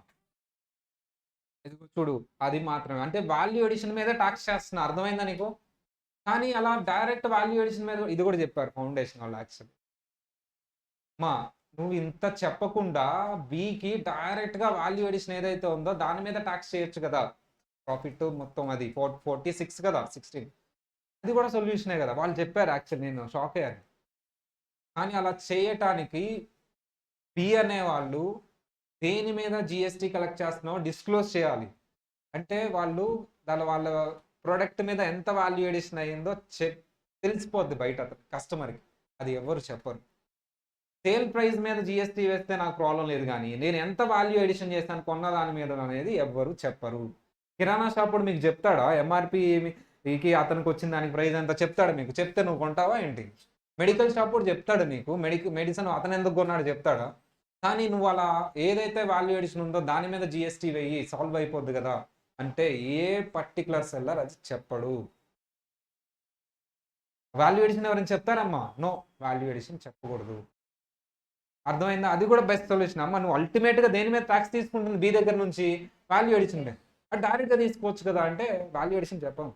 చూడు, అది మాత్రమే. అంటే వాల్యూ ఎడిషన్ మీద టాక్స్ చేస్తున్నా. అర్థమైందా నీకు? కానీ అలా డైరెక్ట్ వాల్యూ ఎడిషన్ మీద ఇది కూడా చెప్పారు ఫౌండేషన్ వాళ్ళు యాక్చువల్లీ. మా నువ్వు ఇంత చెప్పకుండా బికి డైరెక్ట్గా వాల్యూ ఎడిషన్ ఏదైతే ఉందో దాని మీద ట్యాక్స్ చేయొచ్చు కదా. ప్రాఫిట్ మొత్తం అది 46 కదా, 16. అది కూడా సొల్యూషనే కదా. వాళ్ళు చెప్పారు యాక్చువల్లీ, నేను షాక్ అయ్యాను. కానీ అలా చేయటానికి బి అనేవాళ్ళు దేని మీద జిఎస్టీ కలెక్ట్ చేస్తున్నావో డిస్క్లోజ్ చేయాలి. అంటే వాళ్ళు వాళ్ళ ప్రోడక్ట్ మీద ఎంత వాల్యూ ఎడిషన్ అయ్యిందో తెలిసిపోద్ది బయట కస్టమర్కి. అది ఎవరు చెప్పరు. సేల్ ప్రైస్ మీద జిఎస్టీ వేస్తే నాకు ప్రాబ్లం లేదు, కానీ నేను ఎంత వాల్యూ ఎడిషన్ చేస్తాను కొన్న దాని మీద అనేది ఎవ్వరు చెప్పరు. కిరాణా షాప్ కూడా మీకు చెప్తాడా ఎంఆర్పీకి అతనికి వచ్చిన దానికి ప్రైస్ ఎంత చెప్తాడు మీకు? చెప్తే నువ్వు కొంటావా ఏంటి? మెడికల్ షాప్ కూడా చెప్తాడు నీకు మెడిసిన్ అతను ఎందుకు కొన్నాడు చెప్తాడా? కానీ నువ్వు అలా ఏదైతే వాల్యూ ఎడిషన్ ఉందో దాని మీద జిఎస్టీ వెయ్యి, సాల్వ్ అయిపోద్ది కదా అంటే ఏ పర్టికులర్ సెల్లర్ అది చెప్పడు. వాల్యూ ఎడిషన్ ఎవరైనా చెప్తారమ్మా? నో, వాల్యూ ఎడిషన్ చెప్పకూడదు. అర్థమైందా? అది కూడా బెస్ట్ సొల్యూషన్ అమ్మ. నువ్వు అల్టిమేట్గా దేని మీద ట్యాక్స్ తీసుకుంటుంది బి దగ్గర నుంచి? వాల్యూ ఎడిషన్ మీద. అది డైరెక్ట్గా తీసుకోవచ్చు కదా అంటే వాల్యూ ఎడిషన్ చెప్పాం.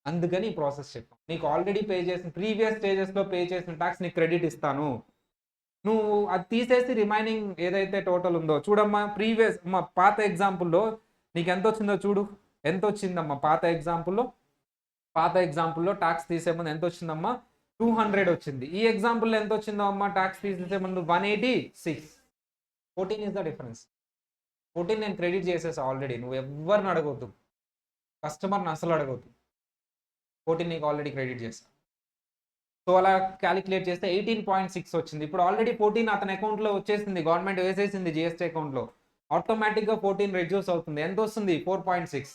అందుకని ఈ ప్రాసెస్ చెప్పాం. నీకు ఆల్రెడీ పే చేసిన ప్రీవియస్ స్టేజెస్లో పే చేసిన ట్యాక్స్ నీకు క్రెడిట్ ఇస్తాను. నువ్వు అది తీసేసి రిమైనింగ్ ఏదైతే టోటల్ ఉందో చూడమ్మా. మా పాత ఎగ్జాంపుల్లో నీకు ఎంత వచ్చిందో చూడు. ఎంత వచ్చిందమ్మా పాత ఎగ్జాంపుల్లో ట్యాక్స్ తీసే ముందు ఎంత వచ్చిందమ్మా? 200 వచ్చింది. ఈ ఎగ్జాంపుల్లో ఎంత వచ్చిందో అమ్మా ట్యాక్స్ తీసే ముందు? 186. 14 ఇస్ ద డిఫరెన్స్. 14 నేను క్రెడిట్ చేసేసా ఆల్రెడీ. నువ్వు ఎవరిని అడగవద్దు, కస్టమర్ని అసలు అడగవద్దు. 14 నీకు ఆల్రెడీ క్రెడిట్ చేస్తా. సో అలా క్యాలిక్యులేట్ చేస్తే 18.6 వచ్చింది. ఇప్పుడు ఆల్రెడీ 14 అతని అకౌంట్లో వచ్చేసింది, గవర్నమెంట్ వేసేసింది జిఎస్టీ అకౌంట్లో. ఆటోమేటిక్గా 14 రెడ్యూస్ అవుతుంది. ఎంత వస్తుంది? 4.6.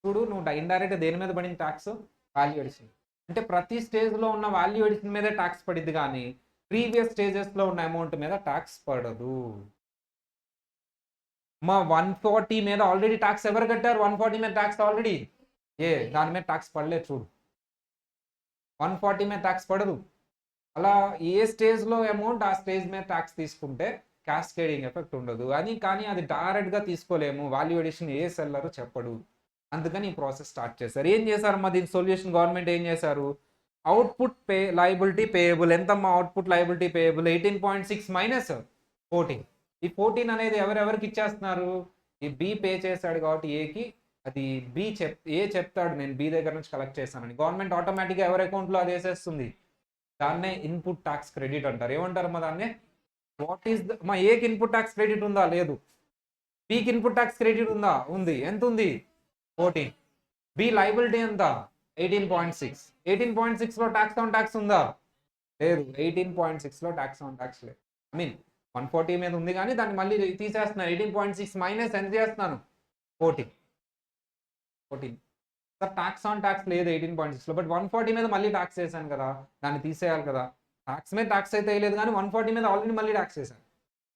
చూడు, నువ్వు ఇండైరెక్ట్ దేని మీద పడింది ట్యాక్స్? Value addition. అంటే ప్రతి స్టేజ్లో ఉన్న వాల్యూ ఎడిషన్ మీదే ట్యాక్స్ పడిద్ది, కానీ ప్రీవియస్ స్టేజెస్లో ఉన్న అమౌంట్ మీద ట్యాక్స్ పడదు. మా 140 మీద ఆల్రెడీ ట్యాక్స్ ఎవరు కట్టారు? 140 మీద ట్యాక్స్ ఆల్రెడీ దాని మీద ట్యాక్స్ పడలేదు. చూడు, 140 మీద ట్యాక్స్ పడదు. అలా ఏ స్టేజ్లో అమౌంట్ ఆ స్టేజ్ మీద ట్యాక్స్ తీసుకుంటే క్యాస్కేడింగ్ ఎఫెక్ట్ ఉండదు అని. కానీ అది డైరెక్ట్గా తీసుకోలేము, వాల్యూ ఎడిషన్ ఏ సెల్లరు చెప్పడు. అందుకని ఈ ప్రాసెస్ స్టార్ట్ చేశారు. ఏం చేశారమ్మా దీని సొల్యూషన్? గవర్నమెంట్ ఏం చేశారు? అవుట్పుట్ పే లయబిలిటీ పేయబుల్ ఎంతమ్మా? Output liability payable 18.6 minus 14. ఈ 14 అనేది ఎవరెవరికి ఇచ్చేస్తున్నారు? ఈ బి పే చేశాడు కాబట్టి ఏకి, అది ఏ చెప్తాడు నేను బి దగ్గర నుంచి కలెక్ట్ చేశానని. గవర్నమెంట్ ఆటోమేటిక్గా ఎవరి అకౌంట్లో అది వేసేస్తుంది. దాన్నే ఇన్పుట్ ట్యాక్స్ క్రెడిట్ అంటారు. ఏమంటారమ్మా దాన్నే? వాట్ ఈస్ మా ఏకి ఇన్పుట్ ట్యాక్స్ క్రెడిట్ ఉందా? లేదు. బికి ఇన్పుట్ ట్యాక్స్ క్రెడిట్ ఉందా? ఉంది. ఎంత ఉంది? 14. బి లయబిలిటీ ఎంత? 18.6. 18.6లో ట్యాక్స్ ఆన్ ట్యాక్స్ ఉందా? లేదు. 18.6లో ట్యాక్స్ ఆన్ ట్యాక్స్ లేదు. ఐ మీన్ 140 మీద ఉంది, కానీ దాన్ని మళ్ళీ తీసేస్తున్నాను. 18.6 మైనస్ ఎంత చేస్తున్నాను? 14. సార్ ట్యాక్స్ ఆన్ ట్యాక్స్ లేదు 18.6లో, బట్ 140 మీద మళ్ళీ ట్యాక్స్ వేసాను కదా, దాన్ని తీసేయాలి కదా. ట్యాక్స్ మీద ట్యాక్స్ అయితే వేయలేదు, కానీ 140 మీద ఆల్రెడీ మళ్ళీ ట్యాక్స్ వేసాను.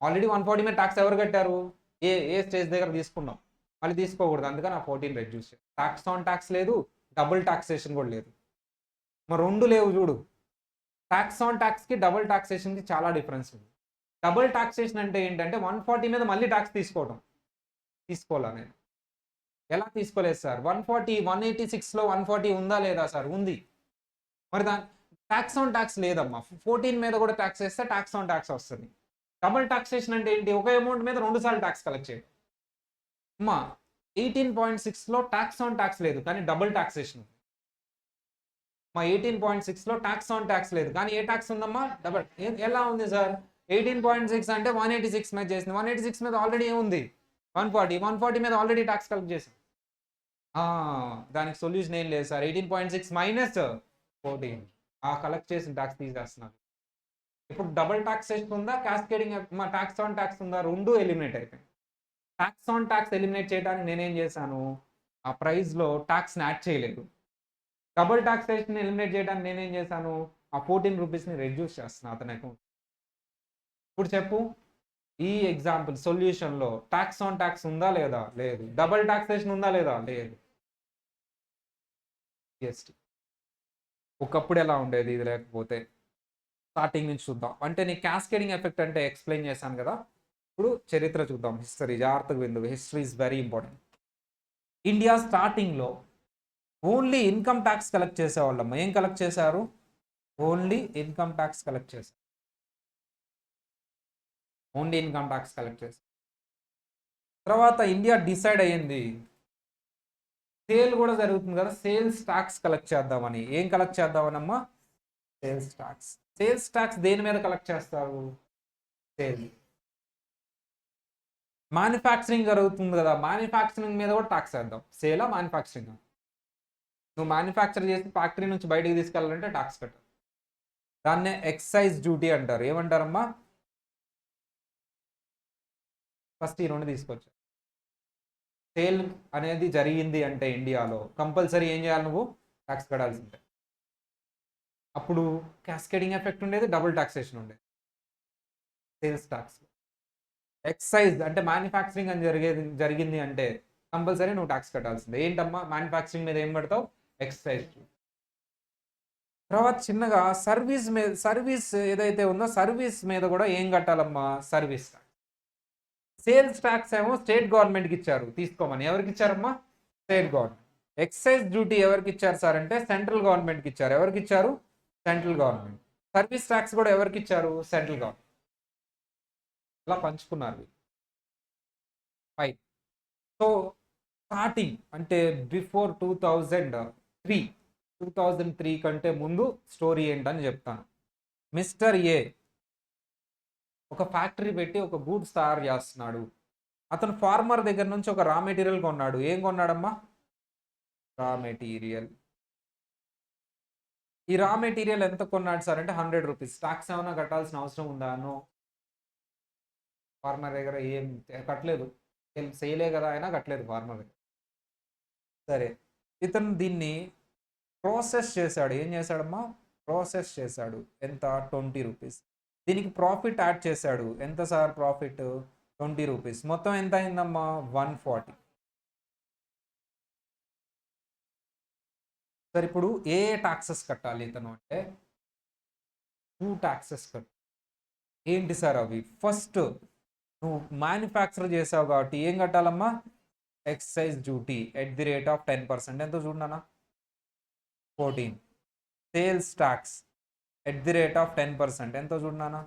ఆల్రెడీ 140 మీద ట్యాక్స్ ఎవరు కట్టారు? ఏ స్టేజ్ దగ్గర తీసుకున్నాం, మళ్ళీ తీసుకోకూడదు. అందుకని ఆ 14 రెడ్యూస్ చేయాలి. ట్యాక్స్ ఆన్ ట్యాక్స్ లేదు, డబుల్ టాక్సేషన్ కూడా లేదు. మరి రెండు లేవు. చూడు, ట్యాక్స్ ఆన్ ట్యాక్స్కి డబుల్ టాక్సేషన్కి చాలా డిఫరెన్స్ ఉంది. డబుల్ టాక్సేషన్ అంటే ఏంటంటే 140 మీద మళ్ళీ ట్యాక్స్ తీసుకోవాలా నేను? ఎలా తీసుకోలేదు సార్? 186లో 140 ఉందా లేదా సార్? ఉంది. మరి ట్యాక్స్ ఆన్ ట్యాక్స్ లేదమ్మా. 14 మీద కూడా ట్యాక్స్ వేస్తే ట్యాక్స్ ఆన్ ట్యాక్స్ వస్తుంది. డబుల్ టాక్సేషన్ అంటే ఏంటి? ఒక అమౌంట్ మీద 2 సార్లు ట్యాక్స్ కలెక్ట్ చేయడం. అమ్మా 18.6లో ట్యాక్స్ ఆన్ ట్యాక్స్ లేదు, కానీ డబుల్ టాక్సేషన్ ఉంది. మా 18.6లో ట్యాక్స్ ఆన్ ట్యాక్స్ లేదు, కానీ ఏ ట్యాక్స్ ఉందమ్మా? డబుల్. ఎలా ఉంది సార్? 18.6 అంటే 186 మీద చేసింది. 186 మీద ఆల్రెడీ ఏముంది? 140 మీద ఆల్రెడీ ట్యాక్స్ కలెక్ట్ చేసింది. దానికి సొల్యూషన్ ఏం లేదు సార్. 18.6 మైనస్ 14 కలెక్ట్ చేసిన ట్యాక్స్ తీసేస్తున్నారు. ఇప్పుడు డబుల్ టాక్సేషన్ ఉందా, క్యాస్కేడింగ్ మా ట్యాక్స్ ఆన్ ట్యాక్స్ ఉందా? రెండు ఎలిమినేట్ అయిపోయింది. ట్యాక్స్ ఆన్ ట్యాక్స్ ఎలిమినేట్ చేయడానికి నేనేం చేశాను? ఆ ప్రైస్లో ట్యాక్స్ని యాడ్ చేయలేదు. డబుల్ టాక్సేషన్ ఎలిమినేట్ చేయడానికి నేనేం చేశాను? ఆ 14 రూపీస్ని రెడ్యూస్ చేస్తున్నాను అతని అకౌంట్. ఇప్పుడు చెప్పు, ఈ ఎగ్జాంపుల్ సొల్యూషన్లో ట్యాక్స్ ఆన్ ట్యాక్స్ ఉందా లేదా? లేదు. డబుల్ టాక్సేషన్ ఉందా లేదా? లేదు. జిఎస్టీ ఒకప్పుడు ఎలా ఉండేది, ఇది లేకపోతే? స్టార్టింగ్ నుంచి చూద్దాం. అంటే నీ క్యాస్కేడింగ్ ఎఫెక్ట్ అంటే ఎక్స్ప్లెయిన్ చేశాను కదా. ఇప్పుడు చరిత్ర చూద్దాం, హిస్టరీ. జాగ్రత్తగా విందు, history is very important. India స్టార్టింగ్లో ఓన్లీ ఇన్కమ్ ట్యాక్స్ కలెక్ట్ చేసేవాళ్ళమ్మ. ఏం కలెక్ట్ చేశారు? ఓన్లీ ఇన్కమ్ ట్యాక్స్ కలెక్ట్ చేశారు. ఓన్లీ ఇన్కమ్ ట్యాక్స్ కలెక్ట్ చేశారు. తర్వాత ఇండియా డిసైడ్ అయ్యింది, సేల్ కూడా జరుగుతుంది కదా, సేల్స్ ట్యాక్స్ కలెక్ట్ చేద్దామని. ఏం కలెక్ట్ చేద్దామనమ్మా? Sales tax. సేల్స్ ట్యాక్స్ దేని మీద కలెక్ట్ చేస్తారు? సేల్. మ్యానుఫ్యాక్చరింగ్ జరుగుతుంది కదా, మ్యానుఫ్యాక్చరింగ్ మీద కూడా ట్యాక్స్ వేద్దాం. సేలా మ్యానుఫ్యాక్చరింగ్? నువ్వు మ్యానుఫ్యాక్చర్ చేసి ఫ్యాక్టరీ నుంచి బయటికి తీసుకెళ్ళాలంటే ట్యాక్స్ కట్టాలి. దాన్నే ఎక్సైజ్ డ్యూటీ అంటారు. ఏమంటారమ్మా? ఫస్ట్ ఈ రెండు తీసుకొచ్చారు. సేల్ అనేది జరిగింది అంటే ఇండియాలో కంపల్సరీ ఏం చేయాలి? నువ్వు ట్యాక్స్ కట్టాల్సిందే. అప్పుడు క్యాస్కేడింగ్ ఎఫెక్ట్ ఉండేది, డబుల్ టాక్సేషన్ ఉండేది. Sales tax. ఎక్సైజ్ అంటే మ్యానుఫ్యాక్చరింగ్ అని జరిగింది అంటే కంపల్సరీ నువ్వు ట్యాక్స్ కట్టాల్సిందే. ఏంటమ్మా? మ్యానుఫ్యాక్చరింగ్ మీద ఏం పడతావు? ఎక్సైజ్. తర్వాత చిన్నగా సర్వీస్ ఏదైతే ఉందో సర్వీస్ మీద కూడా ఏం కట్టాలమ్మా? Service tax. సేల్స్ ట్యాక్స్ ఏమో స్టేట్ గవర్నమెంట్కి ఇచ్చారు తీసుకోమని. ఎవరికి ఇచ్చారమ్మా? State government. ఎక్సైజ్ డ్యూటీ ఎవరికి ఇచ్చారు సార్ అంటే సెంట్రల్ గవర్నమెంట్కి ఇచ్చారు. ఎవరికి ఇచ్చారు? Central government. సర్వీస్ ట్యాక్స్ కూడా ఎవరికి ఇచ్చారు? Central government. ఇలా పంచుకున్నారు. ఫైన్. సో స్టార్టింగ్ అంటే బిఫోర్ 2003 కంటే ముందు స్టోరీ ఏంటని చెప్తాను. మిస్టర్ ఏ ఒక ఫ్యాక్టరీ పెట్టి ఒక గూడ్స్ తయారు చేస్తున్నాడు. అతను ఫార్మర్ దగ్గర నుంచి ఒక రా మెటీరియల్ కొన్నాడు. ఏం కొన్నాడమ్మా? Raw material. ఈ రా మెటీరియల్ ఎంత కొన్నాడు సార్ అంటే 100 రూపీస్. ట్యాక్స్ ఏమైనా కట్టాల్సిన అవసరం ఉందా? నో. ఫార్మర్ దగ్గర ఏం కట్టలేదు. సేలే కదా అయినా కట్టలేదు ఫార్మర్. సరే, ఇతను దీన్ని ప్రాసెస్ చేశాడు. ఏం చేశాడమ్మా? ప్రాసెస్ చేశాడు. ఎంత? 20 రూపీస్. దీనికి ప్రాఫిట్ యాడ్ చేశాడు. ఎంత సార్ ప్రాఫిట్? 20 రూపీస్. మొత్తం ఎంత అయిందమ్మా? 140. సరే, ఇప్పుడు ఏ టాక్సెస్ కట్టాలి ఇతను అంటే 2 టాక్సెస్ కట్టు. ఏంటి సార్ అవి? ఫస్ట్, నువ్వు మ్యానుఫ్యాక్చర్ చేసావు కాబట్టి ఏం కట్టాలమ్మా? Excise duty at the rate of 10%. ఎంతో చూడనా? 14. Sales tax at the rate of 10%. ఎంతో చూడనా?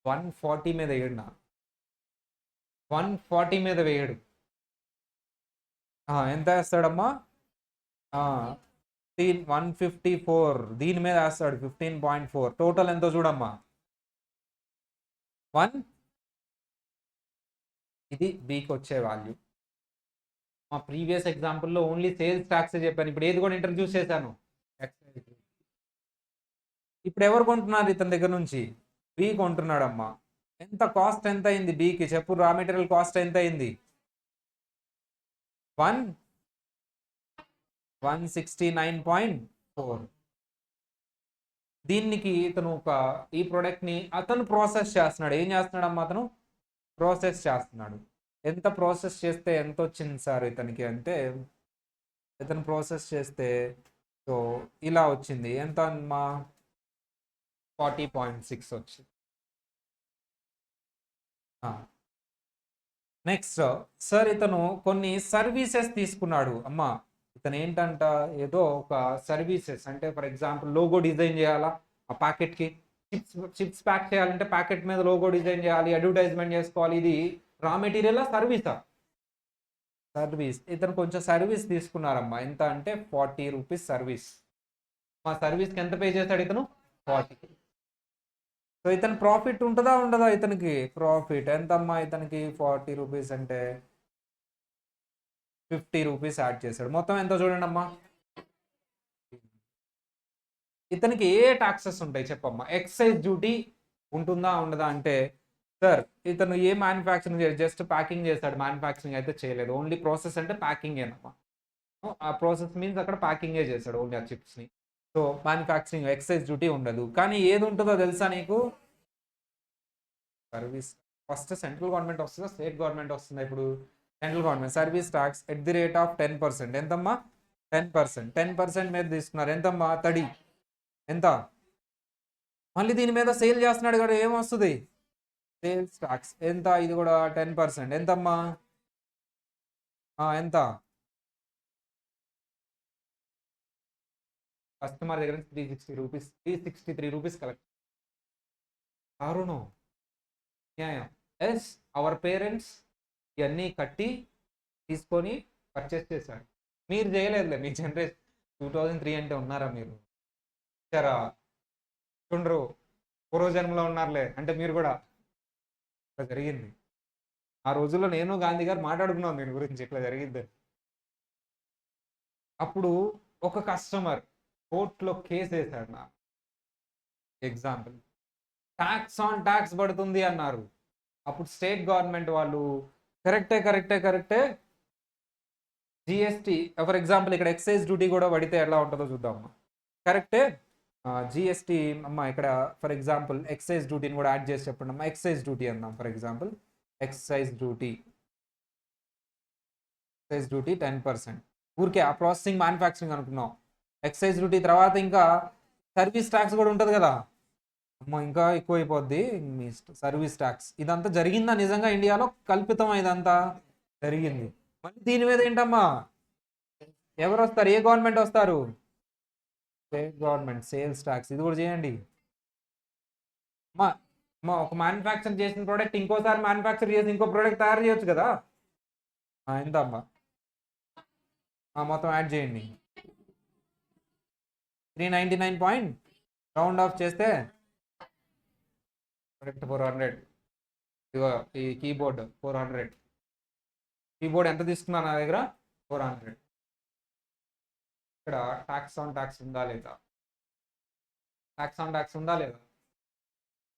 140 మీద వేయడు. 140 మీద వేయడు. ఎంత వేస్తాడమ్మా? 154. దీని మీద వేస్తాడు 15.4. టోటల్ ఎంతో చూడమ్మా? 1. ఇది బీకి వచ్చే వాల్యూ. మా ప్రీవియస్ ఎగ్జాంపుల్లో ఓన్లీ సేల్స్ ట్యాక్స్ చెప్పాను. ఇప్పుడు ఏది కూడా ఇంట్రడ్యూస్ చేశాను. ఇప్పుడు ఎవరు కొంటున్నారు ఇతని దగ్గర నుంచి? బీ కొంటున్నాడమ్మా. ఎంత కాస్ట్ ఎంత అయింది బీకి చెప్పు? రా మెటీరియల్ కాస్ట్ ఎంత అయింది? 169.4. దీనికి ఇతను ఈ ప్రోడక్ట్ని అతను ప్రాసెస్ చేస్తున్నాడు. ఏం చేస్తున్నాడమ్మా? అతను ప్రాసెస్ చేస్తున్నాడు. ఎంత ప్రాసెస్ చేస్తే ఎంత వచ్చింది సార్ ఇతనికి అంటే, ఇతను ప్రాసెస్ చేస్తే సో ఇలా వచ్చింది. ఎంత అమ్మా? 40.6 వచ్చింది. నెక్స్ట్ సార్, ఇతను కొన్ని సర్వీసెస్ తీసుకున్నాడు. అమ్మా, ఇతను ఏంటంట, ఏదో ఒక సర్వీసెస్ అంటే ఫర్ ఎగ్జాంపుల్ లోగో డిజైన్ చేయాలా ఆ ప్యాకెట్కి, చిప్స్ ప్యాక్ చేయాలంటే ప్యాకెట్ మీద లోగో డిజైన్ చేయాలి, అడ్వర్టైజ్మెంట్ చేసుకోవాలి. ఇది రా మెటీరియల్ సర్వీసా? సర్వీస్. ఇతను కొంచెం సర్వీస్ తీసుకున్నారమ్మా. ఎంత అంటే 40 రూపీస్ సర్వీస్. మా సర్వీస్కి ఎంత పే చేశాడు ఇతను? 40. సో ఇతను ప్రాఫిట్ ఉంటుందా ఉండదా? ఇతనికి ప్రాఫిట్ ఎంతమ్మా? ఇతనికి 40 రూపీస్ అంటే 50 రూపీస్ యాడ్ చేశాడు. మొత్తం ఎంత చూడండి అమ్మా? ఇతనికి ఏ టాక్సెస్ ఉంటాయి చెప్పమ్మా? ఎక్సైజ్ డ్యూటీ ఉంటుందా ఉండదా అంటే, సార్ ఇతను ఏ మ్యానుఫ్యాక్చరింగ్ జస్ట్ ప్యాకింగ్ చేస్తాడు. మ్యానుఫ్యాక్చరింగ్ అయితే చేయలేదు. ఓన్లీ ప్రాసెస్ అంటే ప్యాకింగ్ ఏనమ్మా. ఆ ప్రాసెస్ మీన్స్ అక్కడ ప్యాకింగే చేశాడు ఓన్లీ ఆ చిప్స్ని. సో మ్యానుఫ్యాక్చరింగ్ ఎక్సైజ్ డ్యూటీ ఉండదు. కానీ ఏది ఉంటుందో తెలుసా నీకు? సర్వీస్. ఫస్ట్ సెంట్రల్ గవర్నమెంట్ వస్తుందా స్టేట్ గవర్నమెంట్ వస్తుందా? ఇప్పుడు central government. Service tax at the rate of 10%. ఎంతమ్మా? 10%. 10% మీద తీసుకున్నారు. ఎంతమ్మా? 30. ఎంత? మళ్ళీ దీని మీద సేల్ చేస్తున్నాడు కదా, ఏమొస్తుంది? Sales tax. ఎంత? ఇది కూడా 10%. ఎంతమ్మా? ఎంత? కస్టమర్ దగ్గర 360 రూపీస్, 363 రూపీస్ కలెక్ట్. దారుణం. న్యాయం. ఎస్, అవర్ పేరెంట్స్ ఇవన్నీ కట్టి తీసుకొని పర్చేస్ చేశారు. మీరు చేయలేదులే. మీ జనరేషన్ 2003 అంటే ఉన్నారా మీరు? సరా చూడరు, పూర్వజన్మలో ఉన్నారులే అంటే మీరు కూడా. ఇట్లా జరిగింది. ఆ రోజుల్లో నేను గాంధీ గారు మాట్లాడుకున్నాం దీని గురించి, ఇట్లా జరిగింది. అప్పుడు ఒక కస్టమర్ కోర్టులో కేసు వేశాడు. నా ఎగ్జాంపుల్, ట్యాక్స్ ఆన్ ట్యాక్స్ పడుతుంది అన్నారు. అప్పుడు స్టేట్ గవర్నమెంట్ వాళ్ళు కరెక్టే జిఎస్టీ ఫర్ ఎగ్జాంపుల్ ఇక్కడ ఎక్సైజ్ డ్యూటీ కూడా పడితే ఎలా ఉంటుందో చూద్దాం. కరెక్టే. జిఎస్టీ అమ్మా, ఇక్కడ ఫర్ ఎగ్జాంపుల్ ఎక్సైజ్ డ్యూటీని కూడా యాడ్ చేసి చెప్పండి అమ్మా. ఎక్సైజ్ డ్యూటీ అందాం ఫర్ ఎగ్జాంపుల్. Excise duty 10%. ఊరికే ఆ ప్రాసెసింగ్ మ్యానుఫ్యాక్చరింగ్ అనుకున్నాం. ఎక్సైజ్ డ్యూటీ తర్వాత ఇంకా సర్వీస్ ట్యాక్స్ కూడా ఉంటుంది కదా అమ్మ, ఇంకా ఎక్కువైపోద్ది మీ సర్వీస్ ట్యాక్స్. ఇదంతా జరిగిందా నిజంగా? ఇండియాలో కల్పితం ఇదంతా జరిగింది. మళ్ళీ దీని మీద ఏంటమ్మా? ఎవరు వస్తారు? ఏ గవర్నమెంట్ వస్తారు? State government. Sales tax. ఇది కూడా చేయండి అమ్మా. ఒక మ్యానుఫ్యాక్చర్ చేసిన ప్రోడక్ట్ ఇంకోసారి మ్యానుఫ్యాక్చర్ చేసి ఇంకో ప్రోడక్ట్ తయారు చేయొచ్చు కదా. ఎంత అమ్మా? మొత్తం యాడ్ చేయండి. 399 రౌండ్ ఆఫ్ చేస్తే కరెక్ట్ 400. ఇగో ఈ కీబోర్డ్ 400. కీబోర్డ్ ఎంత తీసుకున్నా నా దగ్గర? 400. ఇక్కడ ట్యాక్స్ ఆన్ ట్యాక్స్ ఉందా లేదా? ట్యాక్స్ ఆన్ ట్యాక్స్ ఉందా లేదా?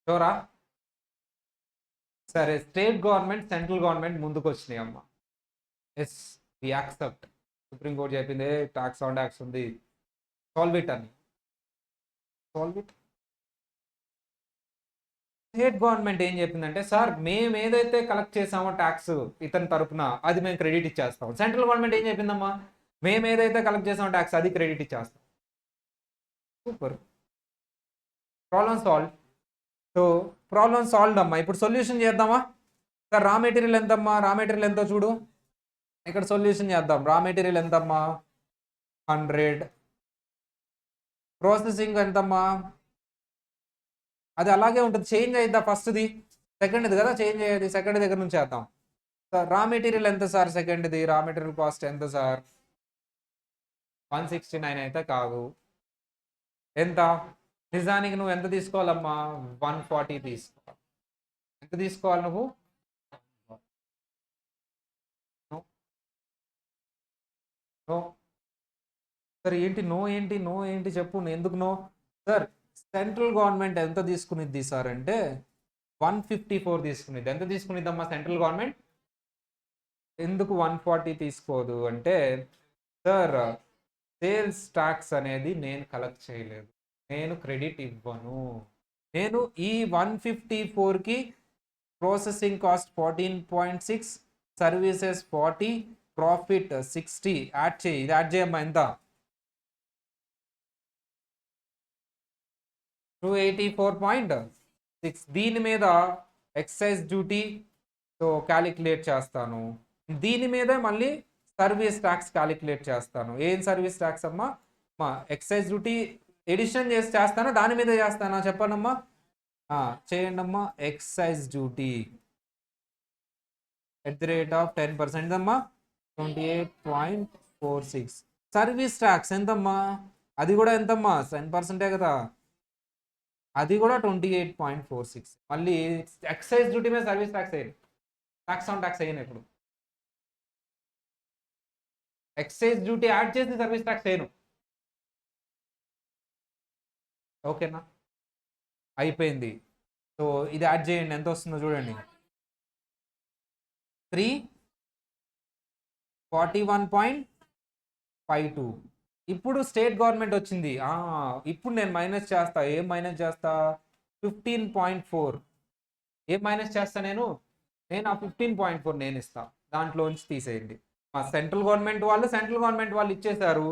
షోరా? సరే, స్టేట్ గవర్నమెంట్ సెంట్రల్ గవర్నమెంట్ ముందుకు వచ్చినాయి అమ్మ. Yes, we accept. సుప్రీంకోర్టు చెప్పింది ట్యాక్స్ ఆన్ ట్యాక్స్ ఉంది, సాల్వ్ ఇట్ అని. Solve it. స్టేట్ గవర్నమెంట్ ఏం చెప్పిందంటే, సార్ మేము ఏదైతే కలెక్ట్ చేసామో ట్యాక్స్ ఇతని తరపున అది మేము క్రెడిట్ ఇచ్చేస్తాం. సెంట్రల్ గవర్నమెంట్ ఏం చెప్పిందమ్మా, మేము ఏదైతే కలెక్ట్ చేసామో ట్యాక్స్ అది క్రెడిట్ ఇచ్చేస్తాం. Super, problem solve. So problem solved అమ్మా. ఇప్పుడు సొల్యూషన్ చేద్దామా సార్? రా మెటీరియల్ ఎంతమ్మా? రా మెటీరియల్ ఎంతో చూడు, ఇక్కడ సొల్యూషన్ చేద్దాం. రా మెటీరియల్ ఎంతమ్మా? 100. ప్రాసెసింగ్ ఎంతమ్మా? అది అలాగే ఉంటుంది, చేంజ్ అయిద్దా? ఫస్ట్ది సెకండ్ది కదా చేంజ్ అయ్యేది, సెకండ్ దగ్గర నుంచి చేద్దాం. సార్ రా మెటీరియల్ ఎంత సార్? సెకండ్ది రా మెటీరియల్ కాస్ట్ ఎంత సార్? 169 అయితే కాదు. ఎంత? నిజానికి నువ్వు ఎంత తీసుకోవాలమ్మా? 140 తీసుకోవాలి. ఎంత తీసుకోవాలి నువ్వు? నో. సార్ ఏంటి నో? ఏంటి నో? ఏంటి చెప్పు, ఎందుకు నో? సార్ సెంట్రల్ గవర్నమెంట్ ఎంత తీసుకునిద్ది సార్ అంటే 154 తీసుకునిద్ది. ఎంత తీసుకునిద్దమ్మా సెంట్రల్ గవర్నమెంట్? ఎందుకు 140 తీసుకోదు అంటే, సార్ సేల్స్ ట్యాక్స్ అనేది నేను కలెక్ట్ చేయలేదు, నేను క్రెడిట్ ఇవ్వను. నేను ఈ 154కి processing cost 14.6, services 40, profit 60 add చేయి. ఇది యాడ్ చేయమ్మా, ఎంత? 284.6. దీని మీద ఎక్సైజ్ డ్యూటీ సో క్యాలిక్యులేట్ చేస్తాను. దీని మీద మళ్ళీ సర్వీస్ ట్యాక్స్ క్యాలిక్యులేట్ చేస్తాను. ఏం సర్వీస్ ట్యాక్స్ అమ్మా? మా ఎక్సైజ్ డ్యూటీ ఎడిషన్ చేసి చేస్తానా, దాని మీద చేస్తానా చెప్పనమ్మా? చేయండి అమ్మా. ఎక్సైజ్ డ్యూటీ @10% అమ్మా 28.46. సర్వీస్ ట్యాక్స్ ఎంతమ్మా? అది కూడా ఎంతమ్మా? 10% కదా, అది కూడా 28.46. మళ్ళీ ఎక్సైజ్ డ్యూటీ మీద సర్వీస్ ట్యాక్స్ అయ్యింది, ట్యాక్స్ ఆన్ ట్యాక్స్ అయ్యాను. ఇప్పుడు ఎక్సైజ్ డ్యూటీ యాడ్ చేసి సర్వీస్ ట్యాక్స్ అయ్యాను. ఓకేనా? అయిపోయింది. సో ఇది యాడ్ చేయండి, ఎంత వస్తుందో చూడండి. 341.52. ఇప్పుడు స్టేట్ గవర్నమెంట్ వచ్చింది. ఇప్పుడు నేను మైనస్ చేస్తా. ఏం మైనస్ చేస్తా? 15.4. ఏం మైనస్ చేస్తా నేను ఆ 15.4 నేను ఇస్తా, దాంట్లోంచి తీసేయండి. సెంట్రల్ గవర్నమెంట్ వాళ్ళు ఇచ్చేసారు.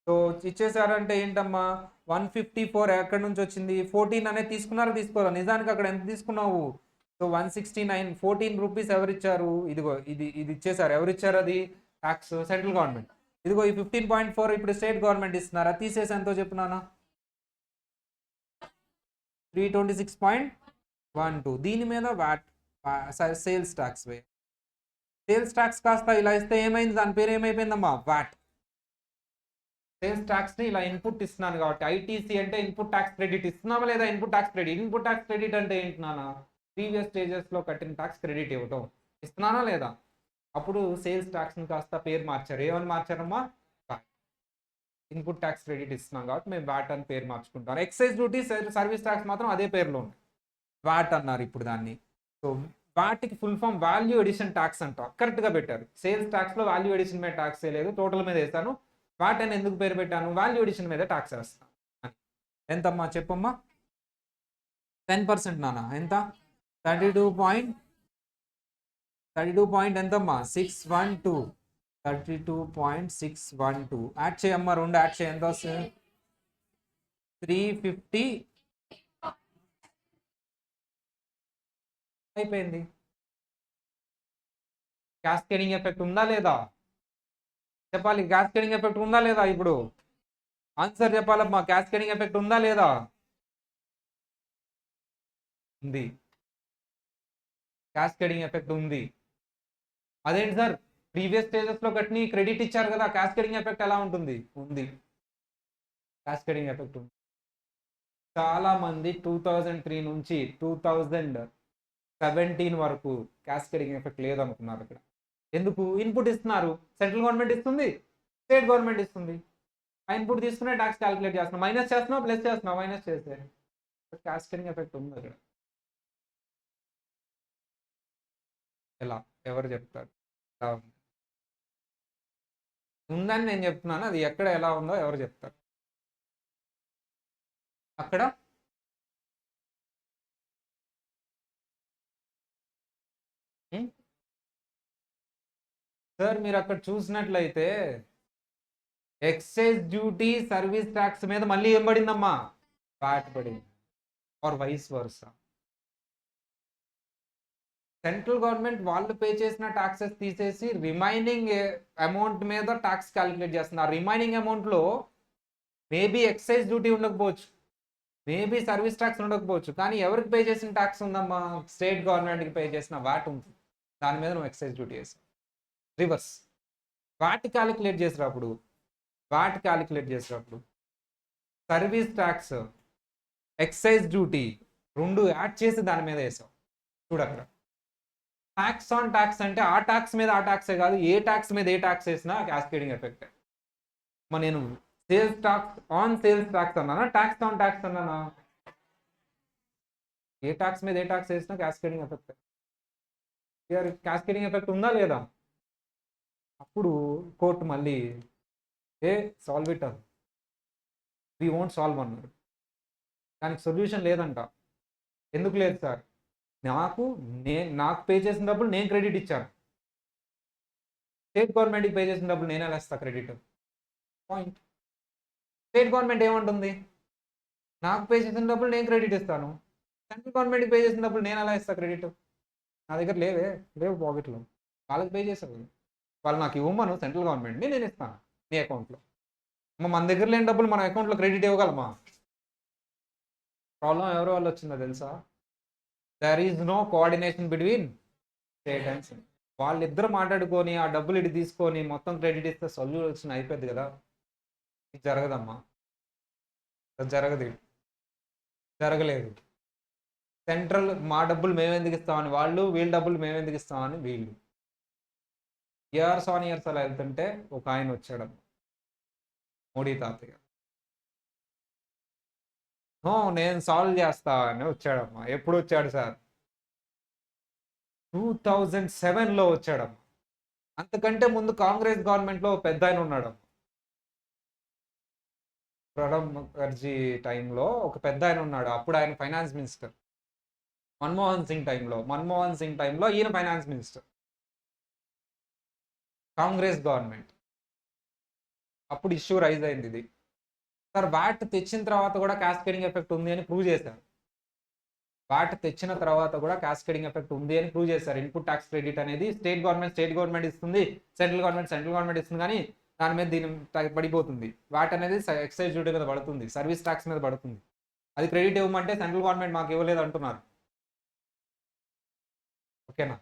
సో ఇచ్చేసారంటే ఏంటమ్మా? 154 ఎక్కడి నుంచి వచ్చింది? 14 అనేది తీసుకున్నారా తీసుకోరా? నిజానికి అక్కడ ఎంత తీసుకున్నావు? సో 169, 14 రూపీస్ ఎవరు ఇచ్చారు? ఇదిగో ఇది ఇచ్చేసారు. ఎవరు ఇచ్చారు అది? Tax central government. ఇదిగో ఈ 15.4 ఇప్పుడు స్టేట్ గవర్నమెంట్ ఇస్తున్నారా? తీసేసి ఎంతో చెప్పున్నానా? 326.12. దీని మీద వ్యాట్ సేల్స్ ట్యాక్స్ వే. సేల్స్ ట్యాక్స్ కాస్త ఇలా ఇస్తే ఏమైంది? దాని పేరు ఏమైపోయిందమ్మా? వ్యాట్. సేల్స్ ట్యాక్స్ ని ఇలా ఇన్పుట్ ఇస్తున్నాను కాబట్టి, ఐటీసీ అంటే ఇన్పుట్ ట్యాక్స్ క్రెడిట్ ఇస్తున్నామా లేదా? Input tax credit. Input tax credit అంటే ఏంటి నాన్న? ప్రీవియస్ స్టేజెస్ లో కట్టిన ట్యాక్స్ క్రెడిట్ ఇవ్వటం. ఇస్తున్నానా లేదా? అప్పుడు సేల్స్ ట్యాక్స్ ని కాస్త పేరు మార్చారు. ఏమని మార్చారమ్మా? ఇన్పుట్ ట్యాక్స్ క్రెడిట్ ఇస్తున్నాం కాబట్టి మేము వ్యాట్ అని పేరు మార్చుకుంటారు. ఎక్సైజ్ డ్యూటీ, సర్వీస్ ట్యాక్స్ మాత్రం అదే పేరులో ఉంది, వ్యాట్ అన్నారు ఇప్పుడు దాన్ని. సో వాటికి full form value addition tax అంట. కరెక్ట్గా పెట్టారు. సేల్స్ ట్యాక్స్లో వాల్యూ ఎడిషన్ మీద ట్యాక్స్ లేదు, టోటల్ మీద వేస్తాను. వాట్ అని ఎందుకు పేరు పెట్టాను? వాల్యూ ఎడిషన్ మీద ట్యాక్స్ వేస్తాను. ఎంతమ్మా చెప్పమ్మా? 10% నాన్న. ఎంత? 32 ఎంతమ్మా? 612. 32.612 యాడ్ చేయమ్మా. 2 యాడ్ చేయ, ఎంత వస్తుంది? 350. అయిపోయింది. క్యాస్కేడింగ్ ఎఫెక్ట్ ఉందా లేదా చెప్పాలి. క్యాస్కేడింగ్ ఎఫెక్ట్ ఉందా లేదా? ఇప్పుడు ఆన్సర్ చెప్పాలమ్మా. క్యాస్కేడింగ్ ఎఫెక్ట్ ఉందా లేదా? ఉంది. క్యాస్కేడింగ్ ఎఫెక్ట్ ఉంది. అదేంటి సార్, ప్రీవియస్ స్టేజెస్ లో కట్టిన క్రెడిట్ ఇచ్చారు కదా, క్యాస్కేడింగ్ ఎఫెక్ట్ ఎలా ఉంటుంది? ఉంది, క్యాస్కేడింగ్ ఎఫెక్ట్ ఉంది. చాలా మంది 2003 నుంచి 2017 వరకు క్యాస్కేడింగ్ ఎఫెక్ట్ లేదనుకున్నారు. ఇక్కడ ఎందుకు? ఇన్పుట్ ఇస్తున్నారు, సెంట్రల్ గవర్నమెంట్ ఇస్తుంది, స్టేట్ గవర్నమెంట్ ఇస్తుంది. ఆ ఇన్పుట్ తీసుకునే ట్యాక్స్ క్యాలిక్యులేట్ చేస్తున్నావు. మైనస్ చేస్తున్నావు, ప్లస్ చేస్తున్నావు. మైనస్ చేస్తే క్యాస్కేడింగ్ ఎఫెక్ట్ ఉంది అక్కడ. ఎలా? ఎవరు చెప్తారు? ఎలా ఉంది? ఉందని నేను చెప్తున్నాను. అది ఎక్కడ ఎలా ఉందో ఎవరు చెప్తారు? అక్కడ ఉం? సార్ మీరు అక్కడ చూసినట్లయితే ఎక్సైజ్ డ్యూటీ సర్వీస్ ట్యాక్స్ మీద మళ్ళీ ఏం పడిందమ్మా? వ్యాట్ పడింది. Or vice versa. Central government వాళ్ళు పే చేసిన ట్యాక్సెస్ తీసేసి రిమైనింగ్ అమౌంట్ మీద ట్యాక్స్ క్యాలిక్యులేట్ చేస్తుంది. ఆ రిమైనింగ్ అమౌంట్లో మేబీ ఎక్సైజ్ డ్యూటీ ఉండకపోవచ్చు, మేబీ సర్వీస్ ట్యాక్స్ ఉండకపోవచ్చు, కానీ ఎవరికి పే చేసిన ట్యాక్స్ ఉందమ్మా? స్టేట్ గవర్నమెంట్కి పే చేసిన వాట్ ఉంటుంది, దాని మీద నువ్వు ఎక్సైజ్ డ్యూటీ వేసావు. రివర్స్ వాట్ క్యాలిక్యులేట్ చేసినప్పుడు, సర్వీస్ ట్యాక్స్, ఎక్సైజ్ డ్యూటీ రెండు యాడ్ చేసి దాని మీద వేసావు. చూడక్కడ ట్యాక్స్ ఆన్ ట్యాక్స్ అంటే ఆ ట్యాక్స్ మీద ఆ ట్యాక్సే కాదు, ఏ ట్యాక్స్ మీద ఏ ట్యాక్స్ వేసినా క్యాస్కేడింగ్ ఎఫెక్ట్. మరి నేను sales tax on sales tax అన్నానా, ట్యాక్స్ ఆన్ ట్యాక్స్ అన్నానా? ఏ ట్యాక్స్ మీద ఏ ట్యాక్స్ వేసినా క్యాస్కేడింగ్ ఎఫెక్ట్. క్యాస్కేడింగ్ ఎఫెక్ట్ ఉందా లేదా? అప్పుడు కోర్టు మళ్ళీ సాల్వ్ ఇట్ అది, వి వోంట్ సాల్వ్ అన్నారు. దానికి సొల్యూషన్ లేదంట. ఎందుకు లేదు సార్? నాకు పే చేసిన డబ్బులు నేను క్రెడిట్ ఇచ్చాను, స్టేట్ గవర్నమెంట్కి పే చేసిన డబ్బులు నేను ఎలా ఇస్తా క్రెడిట్? పాయింట్. స్టేట్ గవర్నమెంట్ ఏమంటుంది? నాకు పే చేసిన డబ్బులు నేను క్రెడిట్ ఇస్తాను, సెంట్రల్ గవర్నమెంట్కి పే చేసిన డబ్బులు నేను ఎలా ఇస్తా క్రెడిట్? నా దగ్గర లేవు పాకెట్లో. వాళ్ళకి పే చేశారు, వాళ్ళు నాకు ఇవ్వమను సెంట్రల్ గవర్నమెంట్ని, నేను ఇస్తాను నీ అకౌంట్లో. మన దగ్గర లేని డబ్బులు మన అకౌంట్లో క్రెడిట్ ఇవ్వగలమా? ప్రాబ్లం ఎవరి వల్ల వచ్చిందో తెలుసా? There is no coordination between state and central. వాళ్ళిద్దరు మాట్లాడుకొని ఆ డబ్బులు ఇటు తీసుకొని మొత్తం క్రెడిట్ ఇస్తే సొల్యూషన్ అయిపోద్ది కదా. ఇది జరగదమ్మా, జరగలేదు. సెంట్రల్ మా డబ్బులు మేమెందుకు ఇస్తామని వాళ్ళు, వీళ్ళ డబ్బులు మేమెందుకు ఇస్తామని వీళ్ళు. ఇయర్స్ ఆన్ ఇయర్స్ అలా వెళ్తుంటే ఒక ఆయన వచ్చాడమ్మ, మోడీ తాతయ్య. నేను సాల్వ్ చేస్తా అని వచ్చాడమ్మా. ఎప్పుడు వచ్చాడు సార్? 2007లో వచ్చాడమ్మా. అంతకంటే ముందు కాంగ్రెస్ గవర్నమెంట్లో పెద్ద ఆయన ఉన్నాడు, ప్రణబ్ ముఖర్జీ టైంలో ఒక పెద్ద ఆయన ఉన్నాడు. అప్పుడు ఆయన ఫైనాన్స్ మినిస్టర్. మన్మోహన్ సింగ్ టైంలో ఈయన ఫైనాన్స్ మినిస్టర్, కాంగ్రెస్ గవర్నమెంట్. అప్పుడు ఇష్యూ రైజ్ అయింది ఇది. సార్ వాట్ తెచ్చిన తర్వాత కూడా క్యాస్కేడింగ్ ఎఫెక్ట్ ఉంది అని ప్రూవ్ చేశారు. ప్రూవ్ చేశారు. ఇన్పుట్ ట్యాక్స్ క్రెడిట్ అనేది స్టేట్ గవర్నమెంట్ ఇస్తుంది, సెంట్రల్ గవర్నమెంట్ ఇస్తుంది, కానీ దాని మీద దీని పడిపోతుంది. వాట్ అనేది ఎక్సైజ్ డ్యూటీ మీద పడుతుంది, సర్వీస్ ట్యాక్స్ మీద పడుతుంది. అది క్రెడిట్ ఇవ్వమంటే సెంట్రల్ గవర్నమెంట్ మాకు ఇవ్వలేదు అంటున్నారు. ఓకేనా?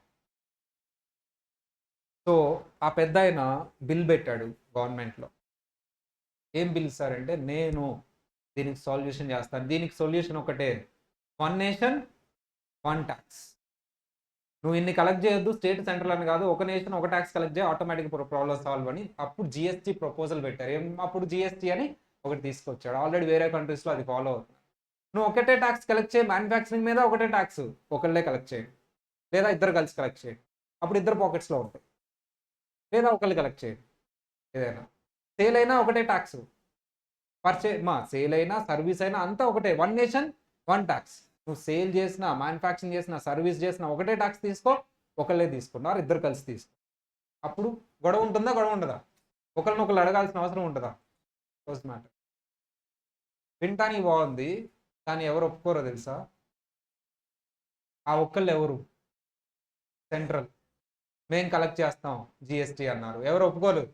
సో ఆ పెద్ద ఆయన బిల్ పెట్టాడు గవర్నమెంట్లో. ఏం బిల్ సార్ అంటే, నేను దీనికి సొల్యూషన్ చేస్తాను. దీనికి సొల్యూషన్ ఒకటే, 1 నేషన్ 1 ట్యాక్స్. నువ్వు ఇన్ని కలెక్ట్ చేయొద్దు, స్టేట్ సెంట్రల్ అని కాదు, ఒక నేషన్ ఒక ట్యాక్స్ కలెక్ట్ చేయి, ఆటోమేటిక్ ప్రాబ్లమ్ సాల్వ్ అని. అప్పుడు జిఎస్టీ ప్రపోజల్ పెట్టారు. అప్పుడు జిఎస్టీ అని ఒకటి తీసుకొచ్చాడు. ఆల్రెడీ వేరే కంట్రీస్లో అది ఫాలో అవుతుంది. నువ్వు ఒకటే ట్యాక్స్ కలెక్ట్ చేయి, మ్యానుఫ్యాక్చరింగ్ మీద ఒకటే ట్యాక్స్ ఒకళ్ళే కలెక్ట్ చేయండి, లేదా ఇద్దరు కలిసి కలెక్ట్ చేయండి, అప్పుడు ఇద్దరు పాకెట్స్లో ఉంటాయి. లేదా ఒకళ్ళు కలెక్ట్ చేయండి, ఏదైనా సేల్ అయినా ఒకటే ట్యాక్స్, సేల్ అయినా సర్వీస్ అయినా అంతా ఒకటే, 1 నేషన్ 1 ట్యాక్స్. నువ్వు సేల్ చేసినా, మ్యానుఫ్యాక్చరింగ్ చేసినా, సర్వీస్ చేసినా ఒకటే ట్యాక్స్ తీసుకో, ఒకళ్ళే తీసుకున్నారు, ఇద్దరు కలిసి తీసుకో. అప్పుడు గొడవ ఉంటుందా, గొడవ ఉండదా? ఒకరినొకరు అడగాల్సిన అవసరం ఉంటుందా? First matter. వింటానికి బాగుంది, కానీ ఎవరు ఒప్పుకోరో తెలుసా? ఆ ఒక్కళ్ళు ఎవరు? సెంట్రల్. మేము కలెక్ట్ చేస్తాం జిఎస్టీ అన్నారు, ఎవరు ఒప్పుకోలేదు.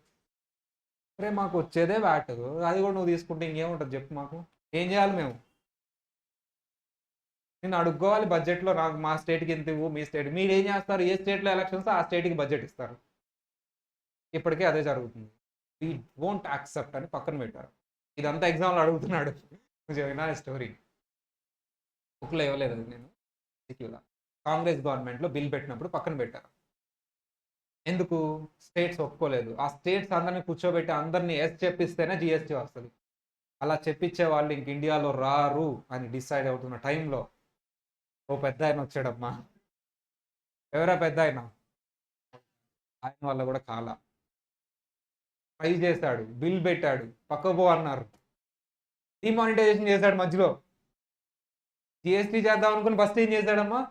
అరే మాకు వచ్చేదే వ్యాట్, అది కూడా నువ్వు తీసుకుంటే ఇంకేముంటుంది చెప్పు, మాకు ఏం చేయాలి? మేము నేను అడుక్కోవాలి బడ్జెట్లో, నాకు మా స్టేట్కి ఎంత ఇవ్వు, మీ స్టేట్. మీరు ఏం చేస్తారు? ఏ స్టేట్లో ఎలక్షన్స్ ఆ స్టేట్కి బడ్జెట్ ఇస్తారు. ఇప్పటికే అదే జరుగుతుంది. వీ వోంట్ యాక్సెప్ట్ అని పక్కన పెట్టారు. ఇదంతా ఎగ్జామ్లో అడుగుతున్నాడు, వినా స్టోరీ. బుక్లో ఇవ్వలేదు అది, నేను కాంగ్రెస్ గవర్నమెంట్లో బిల్ పెట్టినప్పుడు పక్కన పెట్టారు. ఎందుకు? స్టేట్స్ ఒప్పుకోలేదు. ఆ స్టేట్స్ అందరినీ కూర్చోబెట్టి అందరినీ ఎస్ చెప్పిస్తేనే జిఎస్టీ వస్తుంది. అలా చెప్పించే వాళ్ళు ఇంక ఇండియాలో రారు అని డిసైడ్ అవుతున్న టైంలో ఓ పెద్ద ఆయన వచ్చాడమ్మా. ఎవరా పెద్ద ఆయన? ఆయన వల్ల కూడా కాలా. ట్రై చేశాడు, బిల్ పెట్టాడు, పక్కకు అన్నారు, డిమానిటైజేషన్ చేశాడు మధ్యలో. జిఎస్టీ చేద్దాం అనుకుని ఫస్ట్ ఏం చేశాడమ్మా,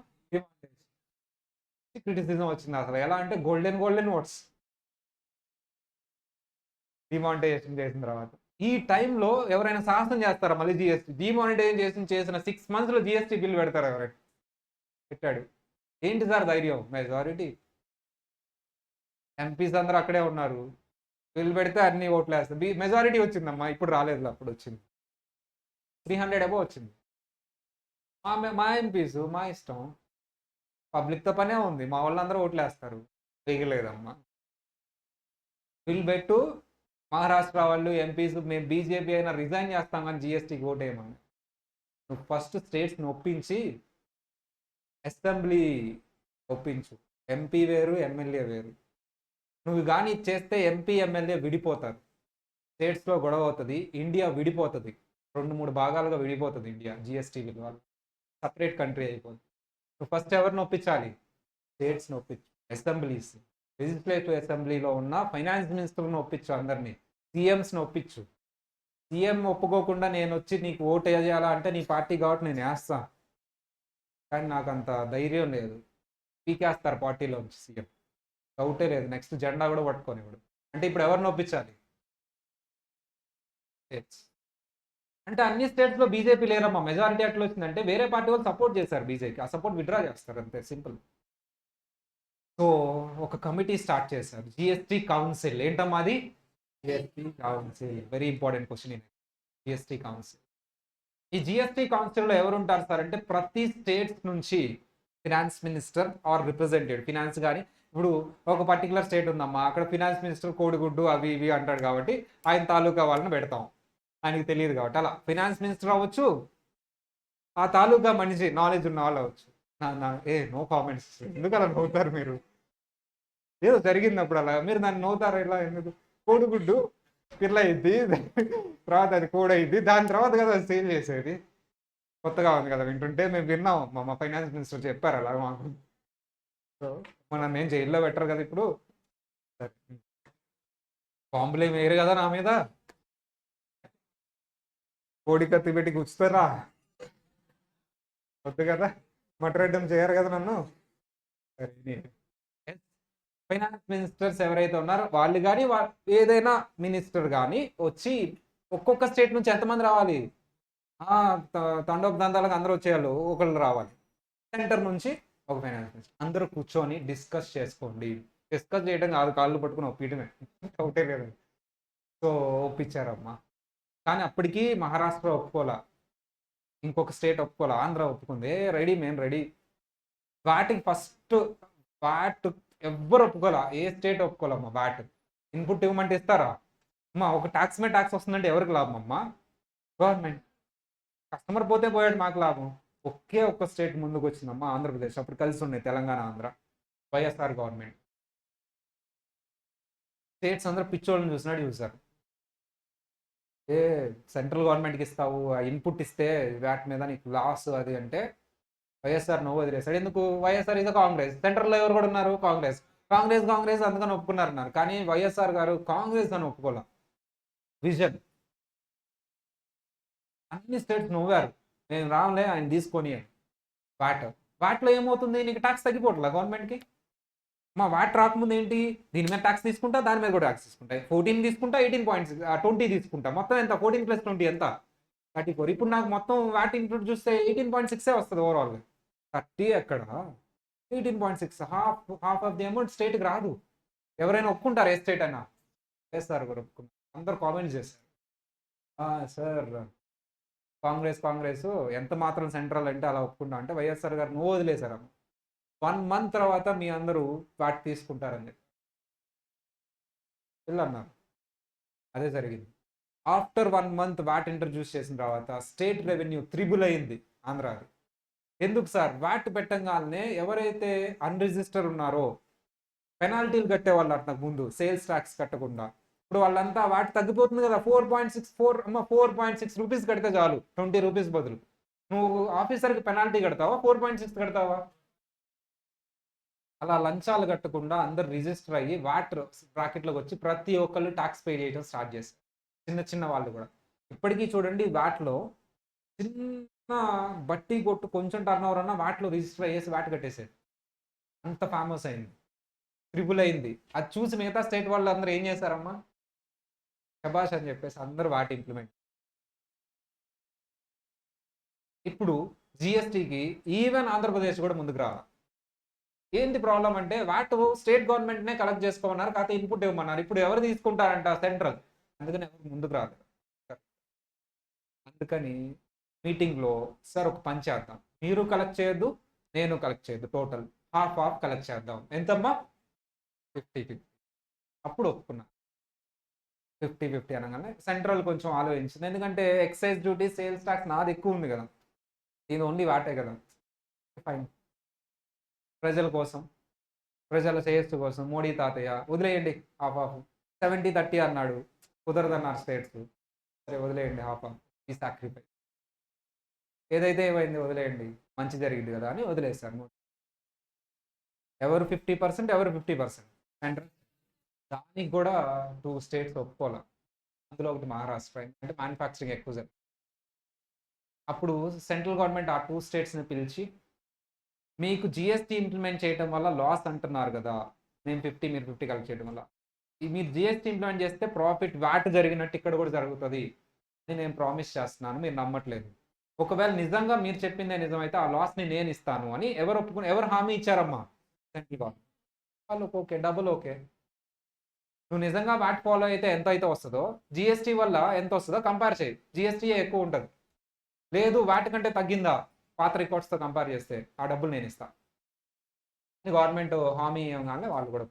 క్రిటిసిజం వచ్చింది. అసలు ఎలా అంటే గోల్డెన్ ఓట్స్ డిమానిటైజేషన్ చేసిన తర్వాత. ఈ టైంలో ఎవరైనా సాహసం చేస్తారా మళ్ళీ జిఎస్టీ డిమానిటైజేషన్ చేసిన 6 months జిఎస్టీ బిల్ పెడతారు ఎవరైనా? పెట్టాడు. ఏంటి సార్ ధైర్యం? మెజారిటీ ఎంపీస్ అందరూ అక్కడే ఉన్నారు, బిల్ పెడితే అన్ని ఓట్లు వేస్తారు. మెజారిటీ వచ్చిందమ్మా, ఇప్పుడు రాలేదు, అప్పుడు వచ్చింది. 300 అబో వచ్చింది. మా ఎంపీస్ మా ఇష్టం, పబ్లిక్తో పనే ఉంది, మా వాళ్ళందరూ ఓట్లు వేస్తారు. వేయలేదమ్మా. బిల్ పెట్టు, మహారాష్ట్ర వాళ్ళు ఎంపీస్ మేము బీజేపీ అయినా రిజైన్ చేస్తాం కానీ జిఎస్టీకి ఓటు వేయమని. నువ్వు ఫస్ట్ స్టేట్స్ని ఒప్పించి అసెంబ్లీ ఒప్పించు. ఎంపీ వేరు, ఎమ్మెల్యే వేరు. నువ్వు కానీ చేస్తే ఎంపీ ఎమ్మెల్యే విడిపోతారు, స్టేట్స్లో గొడవ అవుతుంది, ఇండియా విడిపోతుంది, 2-3 భాగాలుగా విడిపోతుంది ఇండియా జిఎస్టీ వల్ల, సపరేట్ కంట్రీ అయిపోతుంది. నువ్వు ఫస్ట్ ఎవరిని ఒప్పించాలి? స్టేట్స్ని ఒప్పించు, అసెంబ్లీస్, లెజిస్లేటివ్ అసెంబ్లీలో ఉన్న ఫైనాన్స్ మినిస్టర్ని ఒప్పించు, అందరినీ, సీఎంస్ని ఒప్పించు. సీఎం ఒప్పుకోకుండా నేను వచ్చి నీకు ఓటు వేయాలా అంటే నీ పార్టీ కాబట్టి నేను వేస్తాను, కానీ నాకు అంత ధైర్యం లేదు, పీకేస్తారు పార్టీలోంచి సీఎం, డౌటే లేదు, నెక్స్ట్ జెండా కూడా పట్టుకోనివాడు. అంటే ఇప్పుడు ఎవరిని ఒప్పించాలి? స్టేట్స్. అంటే అన్ని స్టేట్స్లో బీజేపీ లేరమ్మా, మెజారిటీ ఎట్లా వచ్చిందంటే వేరే పార్టీ వాళ్ళు సపోర్ట్ చేశారు బీజేపీ, ఆ సపోర్ట్ విత్డ్రా చేస్తారు, అంతే సింపుల్. సో ఒక కమిటీ స్టార్ట్ చేశారు, జిఎస్టీ కౌన్సిల్. ఏంటమ్మా అది? GST council. Very important question ఇది, జిఎస్టీ కౌన్సిల్. ఈ జిఎస్టీ కౌన్సిల్లో ఎవరు ఉంటారు సార్ అంటే ప్రతి స్టేట్స్ నుంచి finance minister or representative, finance కానీ ఇప్పుడు ఒక పర్టికులర్ స్టేట్ ఉందమ్మా, అక్కడ ఫినాన్స్ మినిస్టర్ కోడిగుడ్డు అవి ఇవి అంటాడు కాబట్టి ఆయన తాలూకా వాళ్ళని పెడతాం, ఆయనకి తెలియదు కాబట్టి. అలా ఫినాన్స్ మినిస్టర్ అవ్వచ్చు, ఆ తాలూకా మనిషి నాలెడ్జ్ ఉన్న వాళ్ళు అవ్వచ్చు. నో కామెంట్స్, ఎందుకు అలా నవ్వుతారు మీరు? ఏదో జరిగినప్పుడు అలా మీరు దాన్ని నవ్వుతారు, ఇలా ఎందుకు? కోడిగుడ్డు పిల్ల అయింది, తర్వాత అది కోడి అయింది, దాని తర్వాత కదా అది సేల్ చేసేది. కొత్తగా ఉంది కదా వింటుంటే, మేము విన్నాం, మా ఫైనాన్స్ మినిస్టర్ చెప్పారు అలా మాకు. సో మనం ఏం జైల్లో పెట్టరు కదా ఇప్పుడు, బాంబులు ఏమి వేయరు కదా నా మీద, కోడి కత్తి పెట్టి గుచ్చుతారా? వద్దు కదా, మటరెడ్డం చేయరు కదా నన్ను. ఫైనాన్స్ మినిస్టర్స్ ఎవరైతే ఉన్నారో వాళ్ళు కానీ ఏదైనా మినిస్టర్ కానీ వచ్చి ఒక్కొక్క స్టేట్ నుంచి ఎంతమంది రావాలి? తండోపదంతాలకు అందరూ వచ్చేయాలి, ఒకళ్ళు రావాలి. సెంటర్ నుంచి ఒక ఫైనాన్స్ మినిస్టర్, అందరూ కూర్చొని డిస్కస్ చేసుకోండి. డిస్కస్ చేయడం కాదు, కాళ్ళు పట్టుకుని ఒప్పియటమే, ఒకటే లేదు. సో ఒప్పించారమ్మా. కానీ అప్పటికి మహారాష్ట్ర ఒప్పుకోలే, ఇంకొక స్టేట్ ఒప్పుకోలే, ఆంధ్ర ఒప్పుకుంది. రెడీ, మేము రెడీ. వాటికి ఫస్ట్ వాట్ ఎవ్వరు ఒప్పుకోలే, ఏ స్టేట్ ఒప్పుకోలేమ్మా. వాట్ ఇన్పుట్ ఇవ్వమంటే ఇస్తారా అమ్మా? ఒక ట్యాక్స్ మీద ట్యాక్స్ వస్తుందంటే ఎవరికి లాభం అమ్మా? గవర్నమెంట్. కస్టమర్ పోతే పోయాడు, మాకు లాభం. ఒకే ఒక్క స్టేట్ ముందుకు వచ్చిందమ్మా, ఆంధ్రప్రదేశ్. అప్పుడు కలిసి ఉన్నాయి తెలంగాణ, ఆంధ్ర, వైఎస్ఆర్ గవర్నమెంట్. స్టేట్స్ అందరూ పిచ్చోళ్ళని చూసారు. ఏ సెంట్రల్ గవర్నమెంట్కి ఇస్తావు, ఆ ఇన్పుట్ ఇస్తే వాటి మీద నీకు లాస్ అది అంటే వైఎస్ఆర్ నువ్వు వదిలేశాడు. ఎందుకు? వైఎస్ఆర్ ఇది కాంగ్రెస్, సెంట్రల్లో ఎవరు కూడా ఉన్నారు? కాంగ్రెస్. అందుకని ఒప్పుకున్నారన్నారు. కానీ వైఎస్ఆర్ గారు కాంగ్రెస్ అని ఒప్పుకోలే. విజన్, అన్ని స్టేట్స్ నవ్వారు, నేను రావులే ఆయన తీసుకొని. వాటిలో ఏమవుతుంది? నీకు ట్యాక్స్ తగ్గిపోవట్లా గవర్నమెంట్కి. మా వాట్ రాకముందు ఏంటి? దీని మీద ట్యాక్స్ తీసుకుంటా, దాని మీద కూడా ట్యాక్స్ తీసుకుంటా. 14 తీసుకుంటా, 18.6, 20 తీసుకుంటా. మొత్తం ఎంత? 14 + 20 ఎంత? 34. ఇప్పుడు నాకు మొత్తం వాట్ ఇంక్లూడ్ చూస్తే 18.6 వస్తుంది ఓవరాల్. 30 ఎక్కడ? 18.6, హాఫ్ ఆఫ్ ది అమౌంట్ స్టేట్కి రాదు. ఎవరైనా ఒప్పుకుంటారు? ఏ స్టేట్ అయినా? సార్ కూడా ఒప్పుకున్నారు, అందరు కామెంట్స్ చేశారు. సార్ కాంగ్రెస్ ఎంత మాత్రం సెంట్రల్ అంటే అలా ఒప్పుకుంటా అంటే వైఎస్ఆర్ గారు నువ్వు వదిలేశారు. 1 month తర్వాత మీ అందరూ వాట్ తీసుకుంటారని చెప్పి అన్నారు. అదే జరిగింది. ఆఫ్టర్ 1 month వాట్ ఇంట్రడ్యూస్ చేసిన తర్వాత స్టేట్ రెవెన్యూ 3x అయింది ఆంధ్రాది. ఎందుకు సార్? వాట్ పెట్టంగానే ఎవరైతే అన్రిజిస్టర్ ఉన్నారో పెనాల్టీలు కట్టేవాళ్ళు అంతకు ముందు, సేల్స్ ట్యాక్స్ కట్టకుండా. ఇప్పుడు వాళ్ళంతా వాటి తగ్గిపోతుంది కదా, 4.6 రూపీస్ కడితే చాలు, 20 రూపీస్ బదులు. నువ్వు ఆఫీసర్కి పెనాల్టీ కడతావా, 4.6 కడతావా? అలా లంచాలు కట్టకుండా అందరు రిజిస్టర్ అయ్యి వాట్ బ్రాకెట్లోకి వచ్చి ప్రతి ఒక్కళ్ళు ట్యాక్స్ పే చేయడం స్టార్ట్ చేస్తారు. చిన్న చిన్న వాళ్ళు కూడా. ఇప్పటికీ చూడండి వాటిలో చిన్న బట్టి కొట్టు కొంచెం టర్న్ ఓవర్ అన్న వాటిలో రిజిస్టర్ అయ్యేసి వాటి కట్టేసేది. అంత ఫేమస్ అయింది, ట్రిపుల్ అయింది. అది చూసి మిగతా స్టేట్ వాళ్ళు అందరూ ఏం చేశారమ్మా, శబాష్ అని చెప్పేసి అందరూ వాటి ఇంప్లిమెంట్. ఇప్పుడు జిఎస్టీకి ఈవెన్ ఆంధ్రప్రదేశ్ కూడా ముందుకు రావాలి. ఏంటి ప్రాబ్లం అంటే వాటి స్టేట్ గవర్నమెంట్నే కలెక్ట్ చేసుకోమన్నారు, కాకపోతే ఇన్పుట్ ఇవ్వమన్నారు. ఇప్పుడు ఎవరు తీసుకుంటారంట, సెంట్రల్. అందుకని ఎవరు ముందుకు రాలేదు. అందుకని మీటింగ్లో సార్ ఒక పని చేద్దాం, మీరు కలెక్ట్ చేయొద్దు నేను కలెక్ట్ చేయొద్దు, టోటల్ హాఫ్ హాఫ్ కలెక్ట్ చేద్దాం. ఎంతమ్మా, 50-50. అప్పుడు ఒప్పుకున్నా. 50-50 అనగానే సెంట్రల్ కొంచెం ఆలోచించింది, ఎందుకంటే ఎక్సైజ్ డ్యూటీ సేల్స్ ట్యాక్స్ నాది ఎక్కువ ఉంది కదా, నేను ఓన్లీ వాటే కదా. ఫైన్, ప్రజల కోసం, ప్రజల శ్రేయస్సు కోసం మోడీ తాతయ్య వదిలేయండి హాఫ్ హాఫ్. 70-30 అన్నాడు, కుదరదన్నారు స్టేట్స్. సరే వదిలేయండి హాఫ్ హాఫ్, ఈ సాక్రిఫైస్ ఏదైతే ఏమైంది వదిలేయండి, మంచి జరిగింది కదా అని వదిలేశారు. ఎవరు 50%, ఎవరు 50%. సెంట్రల్ దానికి కూడా 2 స్టేట్స్ ఒప్పుకోవాలి. అందులో ఒకటి మహారాష్ట్ర, ఎందుకంటే మ్యానుఫ్యాక్చరింగ్ ఎక్కువ జరిగింది. అప్పుడు సెంట్రల్ గవర్నమెంట్ ఆ 2 స్టేట్స్ని పిలిచి, మీకు జిఎస్టీ ఇంప్లిమెంట్ చేయడం వల్ల లాస్ అంటున్నారు కదా, మేము 50 మీరు 50 కలెక్ట్ చేయడం వల్ల మీరు జిఎస్టీ ఇంప్లిమెంట్ చేస్తే ప్రాఫిట్ వాట్ జరిగినట్టు ఇక్కడ కూడా జరుగుతుంది అని నేను ప్రామిస్ చేస్తున్నాను, మీరు నమ్మట్లేదు. ఒకవేళ నిజంగా మీరు చెప్పిందే నిజమైతే ఆ లాస్ని నేను ఇస్తాను అని ఎవరు హామీ ఇచ్చారమ్మా, సెంట్రల్ గవర్నమెంట్. వాళ్ళకి ఓకే, డబుల్ ఓకే. నువ్వు నిజంగా వాట్ ఫాలో అయితే ఎంత అయితే వస్తుందో జిఎస్టీ వల్ల ఎంత వస్తుందో కంపేర్ చేయి, జిఎస్టీ ఎక్కువ ఉంటుంది. లేదు వాటికంటే తగ్గిందా పాత రికార్డ్స్తో కంపేర్ చేస్తే ఆ డబ్బులు నేను ఇస్తాను. గవర్నమెంట్ హామీ ఇవ్వగానే వాళ్ళు కూడా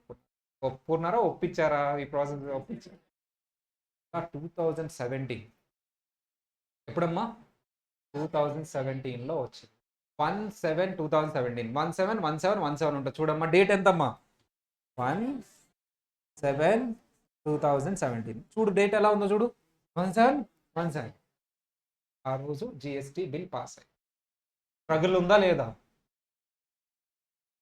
ఒప్పుకున్నారా, ఒప్పించారా, ఈ ప్రాసెస్ ఒప్పించారు. 2017 ఎప్పుడమ్మా, 2017లో వచ్చింది. 1/7/2017, 17/17/17 ఉంటుంది చూడమ్మా, డేట్ ఎంతమ్మా, 1/7/2017. చూడు డేట్ ఎలా ఉందో చూడు, 17/17. ఆ రోజు జిఎస్టీ బిల్ పాస్ అయ్యి స్ట్రగుల్ ఉందా లేదా,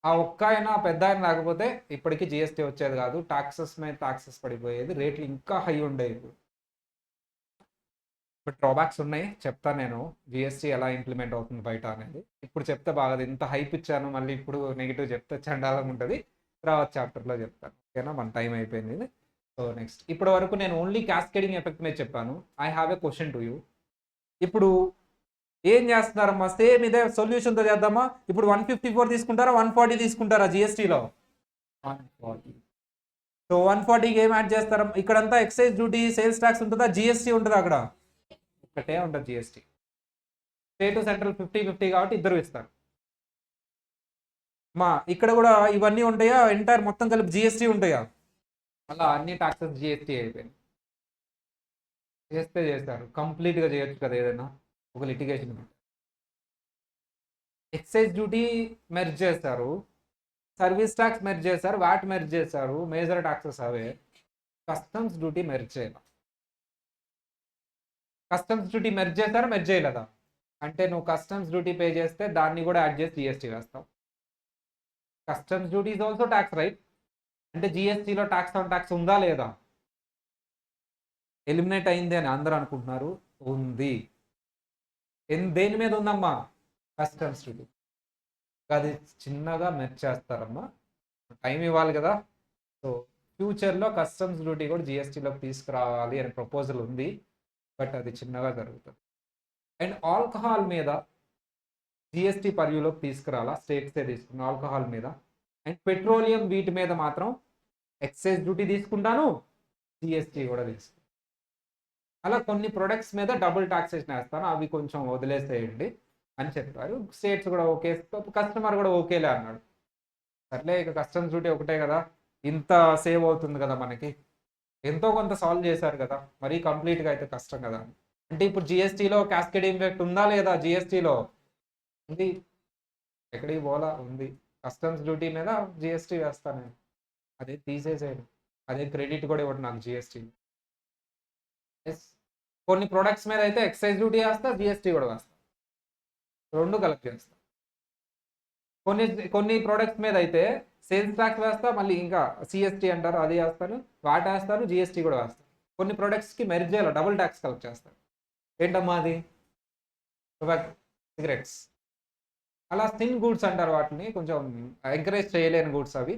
ఆ ఒక్క అయినా పెద్ద ఆయన లేకపోతే ఇప్పటికీ జిఎస్టీ వచ్చేది కాదు, టాక్సెస్ మీద టాక్సెస్ పడిపోయేది, రేట్లు ఇంకా హై ఉండేవి. బట్ డ్రాబ్యాక్స్ ఉన్నాయి, చెప్తాను నేను జిఎస్టీ ఎలా ఇంప్లిమెంట్ అవుతుంది బయట అనేది. ఇప్పుడు చెప్తే బాగా ఇంత హైప్ ఇచ్చాను, మళ్ళీ ఇప్పుడు నెగిటివ్ చెప్తే చండాలంగా ఉంటుంది. తర్వాత చాప్టర్లో చెప్తాను, ఓకేనా. మన టైం అయిపోయింది. సో నెక్స్ట్, ఇప్పటి వరకు నేను ఓన్లీ క్యాస్కేడింగ్ ఎఫెక్ట్ మీద చెప్పాను. I have a question to you. ఇప్పుడు ఏం చేస్తున్నారమ్మా, సేమ్ ఇదే సొల్యూషన్తో చేద్దామా. ఇప్పుడు 154 తీసుకుంటారా, 140 తీసుకుంటారా జిఎస్టీలో, 140. సో 140కి ఏం యాడ్ చేస్తారా, ఇక్కడంతా ఎక్సైజ్ డ్యూటీ సేల్స్ ట్యాక్స్ ఉంటుందా, జిఎస్టీ ఉంటుందా, అక్కడ ఒకటే ఉంటుంది జిఎస్టీ. స్టేట్ సెంట్రల్ 50-50 కాబట్టి ఇద్దరు ఇస్తారు. మా ఇక్కడ కూడా ఇవన్నీ ఉంటాయా, ఎంటైర్ మొత్తం కలిపి జిఎస్టీ ఉంటాయా, అలా అన్ని ట్యాక్సెస్ జిఎస్టీ అయిపోయింది. చేస్తే చేస్తారు, కంప్లీట్గా చేయొచ్చు కదా ఏదైనా, ఒక లిటిగేషన్. ఎక్సైజ్ డ్యూటీ మెర్జ్ చేస్తారు, సర్వీస్ ట్యాక్స్ మెర్జ్ చేస్తారు, వాట్ మెర్జ్ చేస్తారు, మేజర్ ట్యాక్సెస్ అవే. కస్టమ్స్ డ్యూటీ మెర్జ్ చేయాలి. కస్టమ్స్ డ్యూటీ మెర్జ్ చేస్తారా, మెర్జ్ చేయలేదా అంటే నువ్వు కస్టమ్స్ డ్యూటీ పే చేస్తే దాన్ని కూడా యాడ్ చేసి జిఎస్టీ వేస్తావు. Customs duty is also tax, right. అంటే జిఎస్టీలో ట్యాక్స్ ఆన్ ట్యాక్స్ ఉందా లేదా, ఎలిమినేట్ అయింది అని అందరూ అనుకుంటున్నారు, ఉంది. దేని మీద ఉందమ్మా, కస్టమ్స్ డ్యూటీ. అది చిన్నగా మెర్జ్ చేస్తారమ్మా, టైం ఇవ్వాలి కదా. సో ఫ్యూచర్లో కస్టమ్స్ డ్యూటీ కూడా జిఎస్టీలోకి తీసుకురావాలి అనే ప్రపోజల్ ఉంది, బట్ అది చిన్నగా జరుగుతుంది. అండ్ ఆల్కహాల్ మీద జిఎస్టీ పరిధిలోకి తీసుకురాలా, స్టేట్సే తీసుకున్న ఆల్కహాల్ మీద. అండ్ పెట్రోలియం వీటి మీద మాత్రం ఎక్సైజ్ డ్యూటీ తీసుకుంటాను, జిఎస్టీ కూడా తీసుకుంటాను. అలా కొన్ని ప్రొడక్ట్స్ మీద డబుల్ టాక్సేషన్ వేస్తాను, అవి కొంచెం వదిలేసేయండి అని చెప్పారు. స్టేట్స్ కూడా ఓకే, కస్టమర్ కూడా ఓకేలే అన్నాడు. సర్లే, ఇక కస్టమ్స్ డ్యూటీ ఒకటే కదా, ఇంత సేవ్ అవుతుంది కదా మనకి, ఎంతో కొంత సాల్వ్ చేశారు కదా, మరీ కంప్లీట్గా అయితే కష్టం కదా. అంటే ఇప్పుడు జిఎస్టీలో క్యాస్కేడ్ ఇంపాక్ట్ ఉందా లేదా, జిఎస్టీలో ఉంది, ఎక్కడికి పోలా ఉంది. కస్టమ్స్ డ్యూటీ మీద జిఎస్టీ వేస్తాను, అదే తీసేసేయండి, అదే క్రెడిట్ కూడా ఇవ్వడు నాకు జిఎస్టీ. కొన్ని ప్రొడక్ట్స్ మీద అయితే ఎక్సైజ్ డ్యూటీ వేస్తా, జిఎస్టీ కూడా వేస్తా, రెండు కలెక్ట్ చేస్తా. కొన్ని ప్రొడక్ట్స్ మీద అయితే సేల్స్ ట్యాక్స్ వేస్తా, మళ్ళీ ఇంకా సిఎస్టీ అంటారు అది వేస్తాను, వాట్ వేస్తాను, జిఎస్టీ కూడా వేస్తాను. కొన్ని ప్రొడక్ట్స్కి మెర్జ్ చేయాలి, డబుల్ ట్యాక్స్ కలెక్ట్ చేస్తాను. ఏంటమ్మా అది? సిగరెట్స్. అలా థిన్ గూడ్స్ అంటారు వాటిని, కొంచెం ఎంకరేజ్ చేయలేని గూడ్స్ అవి,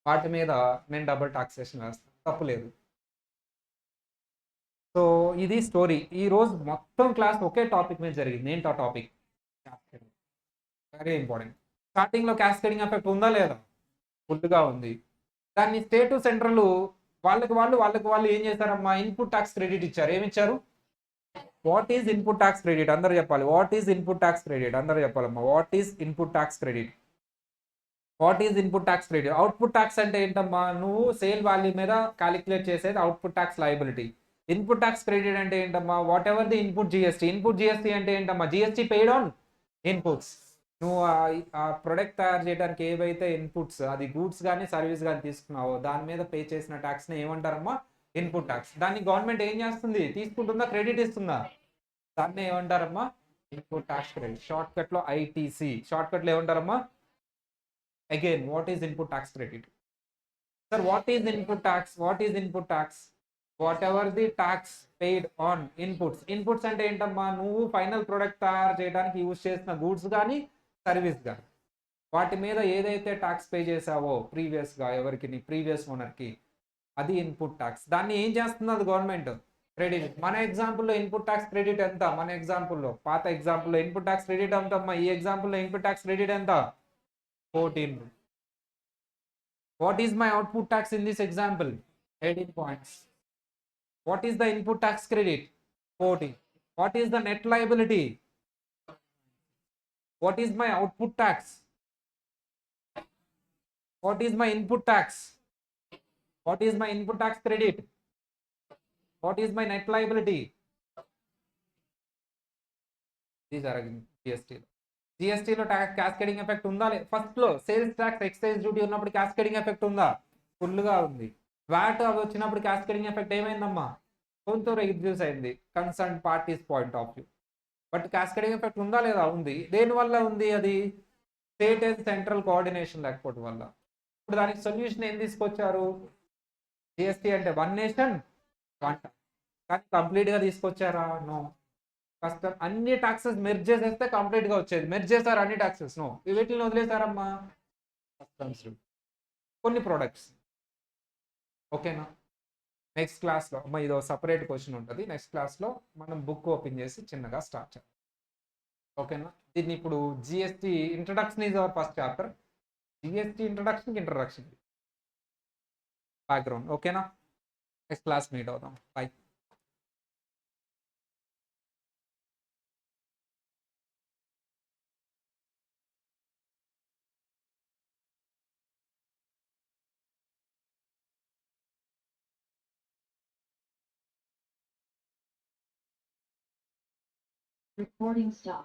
వాటి మీద నేను డబుల్ టాక్సేషన్ వేస్తాను, తప్పులేదు. సో ఇది స్టోరీ. ఈరోజు మొత్తం క్లాస్ ఒకే టాపిక్ మీద జరిగింది. ఏంటో టాపిక్? Very important. స్టార్టింగ్లో క్యాస్కేడింగ్ ఎఫెక్ట్ ఉందా లేదా? ఫుల్గా ఉంది. దాన్ని స్టేట్ సెంట్రల్ వాళ్ళకి వాళ్ళు ఏం చేశారమ్మా? ఇన్పుట్ ట్యాక్స్ క్రెడిట్ ఇచ్చారు. ఏమి ఇచ్చారు? What is input tax credit? అందరూ చెప్పాలి. What is input tax credit? అందరూ చెప్పాలమ్మా. What is input tax credit? What is input tax credit? Output tax అంటే ఏంటమ్మా? నువ్వు సేల్ వాల్యూ మీద క్యాలిక్యులేట్ చేసేది output tax liability. Input tax credit అంటే ఏంటమ్మా? Whatever the input GST. Input GST అంటే ఏంటమ్మా? GST paid on inputs. నువ్వు ఆ ప్రొడక్ట్ తయారు చేయడానికి ఏవైతే ఇన్పుట్స్, అది గూడ్స్ కానీ సర్వీస్ కానీ తీసుకున్నావో దాని మీద పే చేసిన ట్యాక్స్ని ఏమంటారమ్మా? Input tax. దాన్ని గవర్నమెంట్ ఏం చేస్తుంది? తీసుకుంటుందా, క్రెడిట్ ఇస్తుందా? దాన్ని ఏమంటారమ్మా? Input tax credit. షార్ట్ కట్లో ఐటీసీ. షార్ట్ కట్లో ఏమంటారమ్మా? Again, what is input tax credit? Sir what is input tax? What is input tax? Whatever the tax paid on inputs. Inputs అంటే ఏంటమ్మా? నువ్వు ఫైనల్ ప్రొడక్ట్ తయారు చేయడానికి యూజ్ చేసిన గూడ్స్ కానీ సర్వీస్ కానీ వాటి మీద ఏదైతే ట్యాక్స్ పే చేసావో ప్రీవియస్గా ఎవరికి, ప్రీవియస్ ఓనర్కి, అది ఇన్పుట్ ట్యాక్స్. దాన్ని ఏం చేస్తుంది అది గవర్నమెంట్? క్రెడిట్. మన ఎగ్జాంపుల్లో ఇన్పుట్ ట్యాక్స్ క్రెడిట్ ఎంత? మన ఎగ్జాంపుల్లో, పాత ఎగ్జాంపుల్లో ఇన్పుట్ ట్యాక్స్ క్రెడిట్ ఎంత అమ్మా? ఈ ఎగ్జాంపుల్లో ఇన్పుట్ ట్యాక్స్ క్రెడిట్ ఎంత? 14. What is my output tax in this example? 18 points. What is the input tax credit? 40. What is the net liability? What is my output tax? What is my input tax? What is my input tax credit? What is my net liability? These are GST. జిఎస్టీలో క్యాస్కేడింగ్ ఎఫెక్ట్ ఉందా? ఫస్ట్లో సేల్స్ ట్యాక్స్, ఎక్సైజ్ డ్యూటీ ఉన్నప్పుడు క్యాస్కేడింగ్ ఎఫెక్ట్ ఉందా? ఫుల్గా ఉంది. వ్యాట్ అవి వచ్చినప్పుడు క్యాస్కేడింగ్ ఎఫెక్ట్ ఏమైందమ్మా? కొంచెం రిడ్యూస్ అయింది concern parties point of view. But cascading effect ఉందా లేదా? ఉంది. దేనివల్ల ఉంది? అది స్టేట్ అండ్ సెంట్రల్ కోఆర్డినేషన్ లేకపోవడం వల్ల. ఇప్పుడు దానికి సొల్యూషన్ ఏం తీసుకొచ్చారు? జిఎస్టీ అంటే వన్ నేషన్ వన్ ట్యాక్స్. కానీ కంప్లీట్గా తీసుకొచ్చారా? నో. కష్టం. అన్ని టాక్సెస్ మెర్జ్ చేసేస్తే కంప్లీట్ గా వచ్చేది. మెర్జ్ చేశారు అన్ని టాక్సెస్? నో. వీటిని వదిలేశారమ్మా? కస్టమ్స్ డ్యూటీ, కొన్ని ప్రొడక్ట్స్. ఓకేనా? నెక్స్ట్ క్లాస్లో అమ్మా ఇదో సపరేట్ క్వశ్చన్ ఉంటుంది. నెక్స్ట్ క్లాస్లో మనం బుక్ ఓపెన్ చేసి చిన్నగా స్టార్ట్ చేద్దాం. ఓకేనా? దీన్ని ఇప్పుడు GST introduction is our first chapter. GST introduction background. ఓకేనా? నెక్స్ట్ క్లాస్ మీట్ అవుదాం. బై. Recording stop.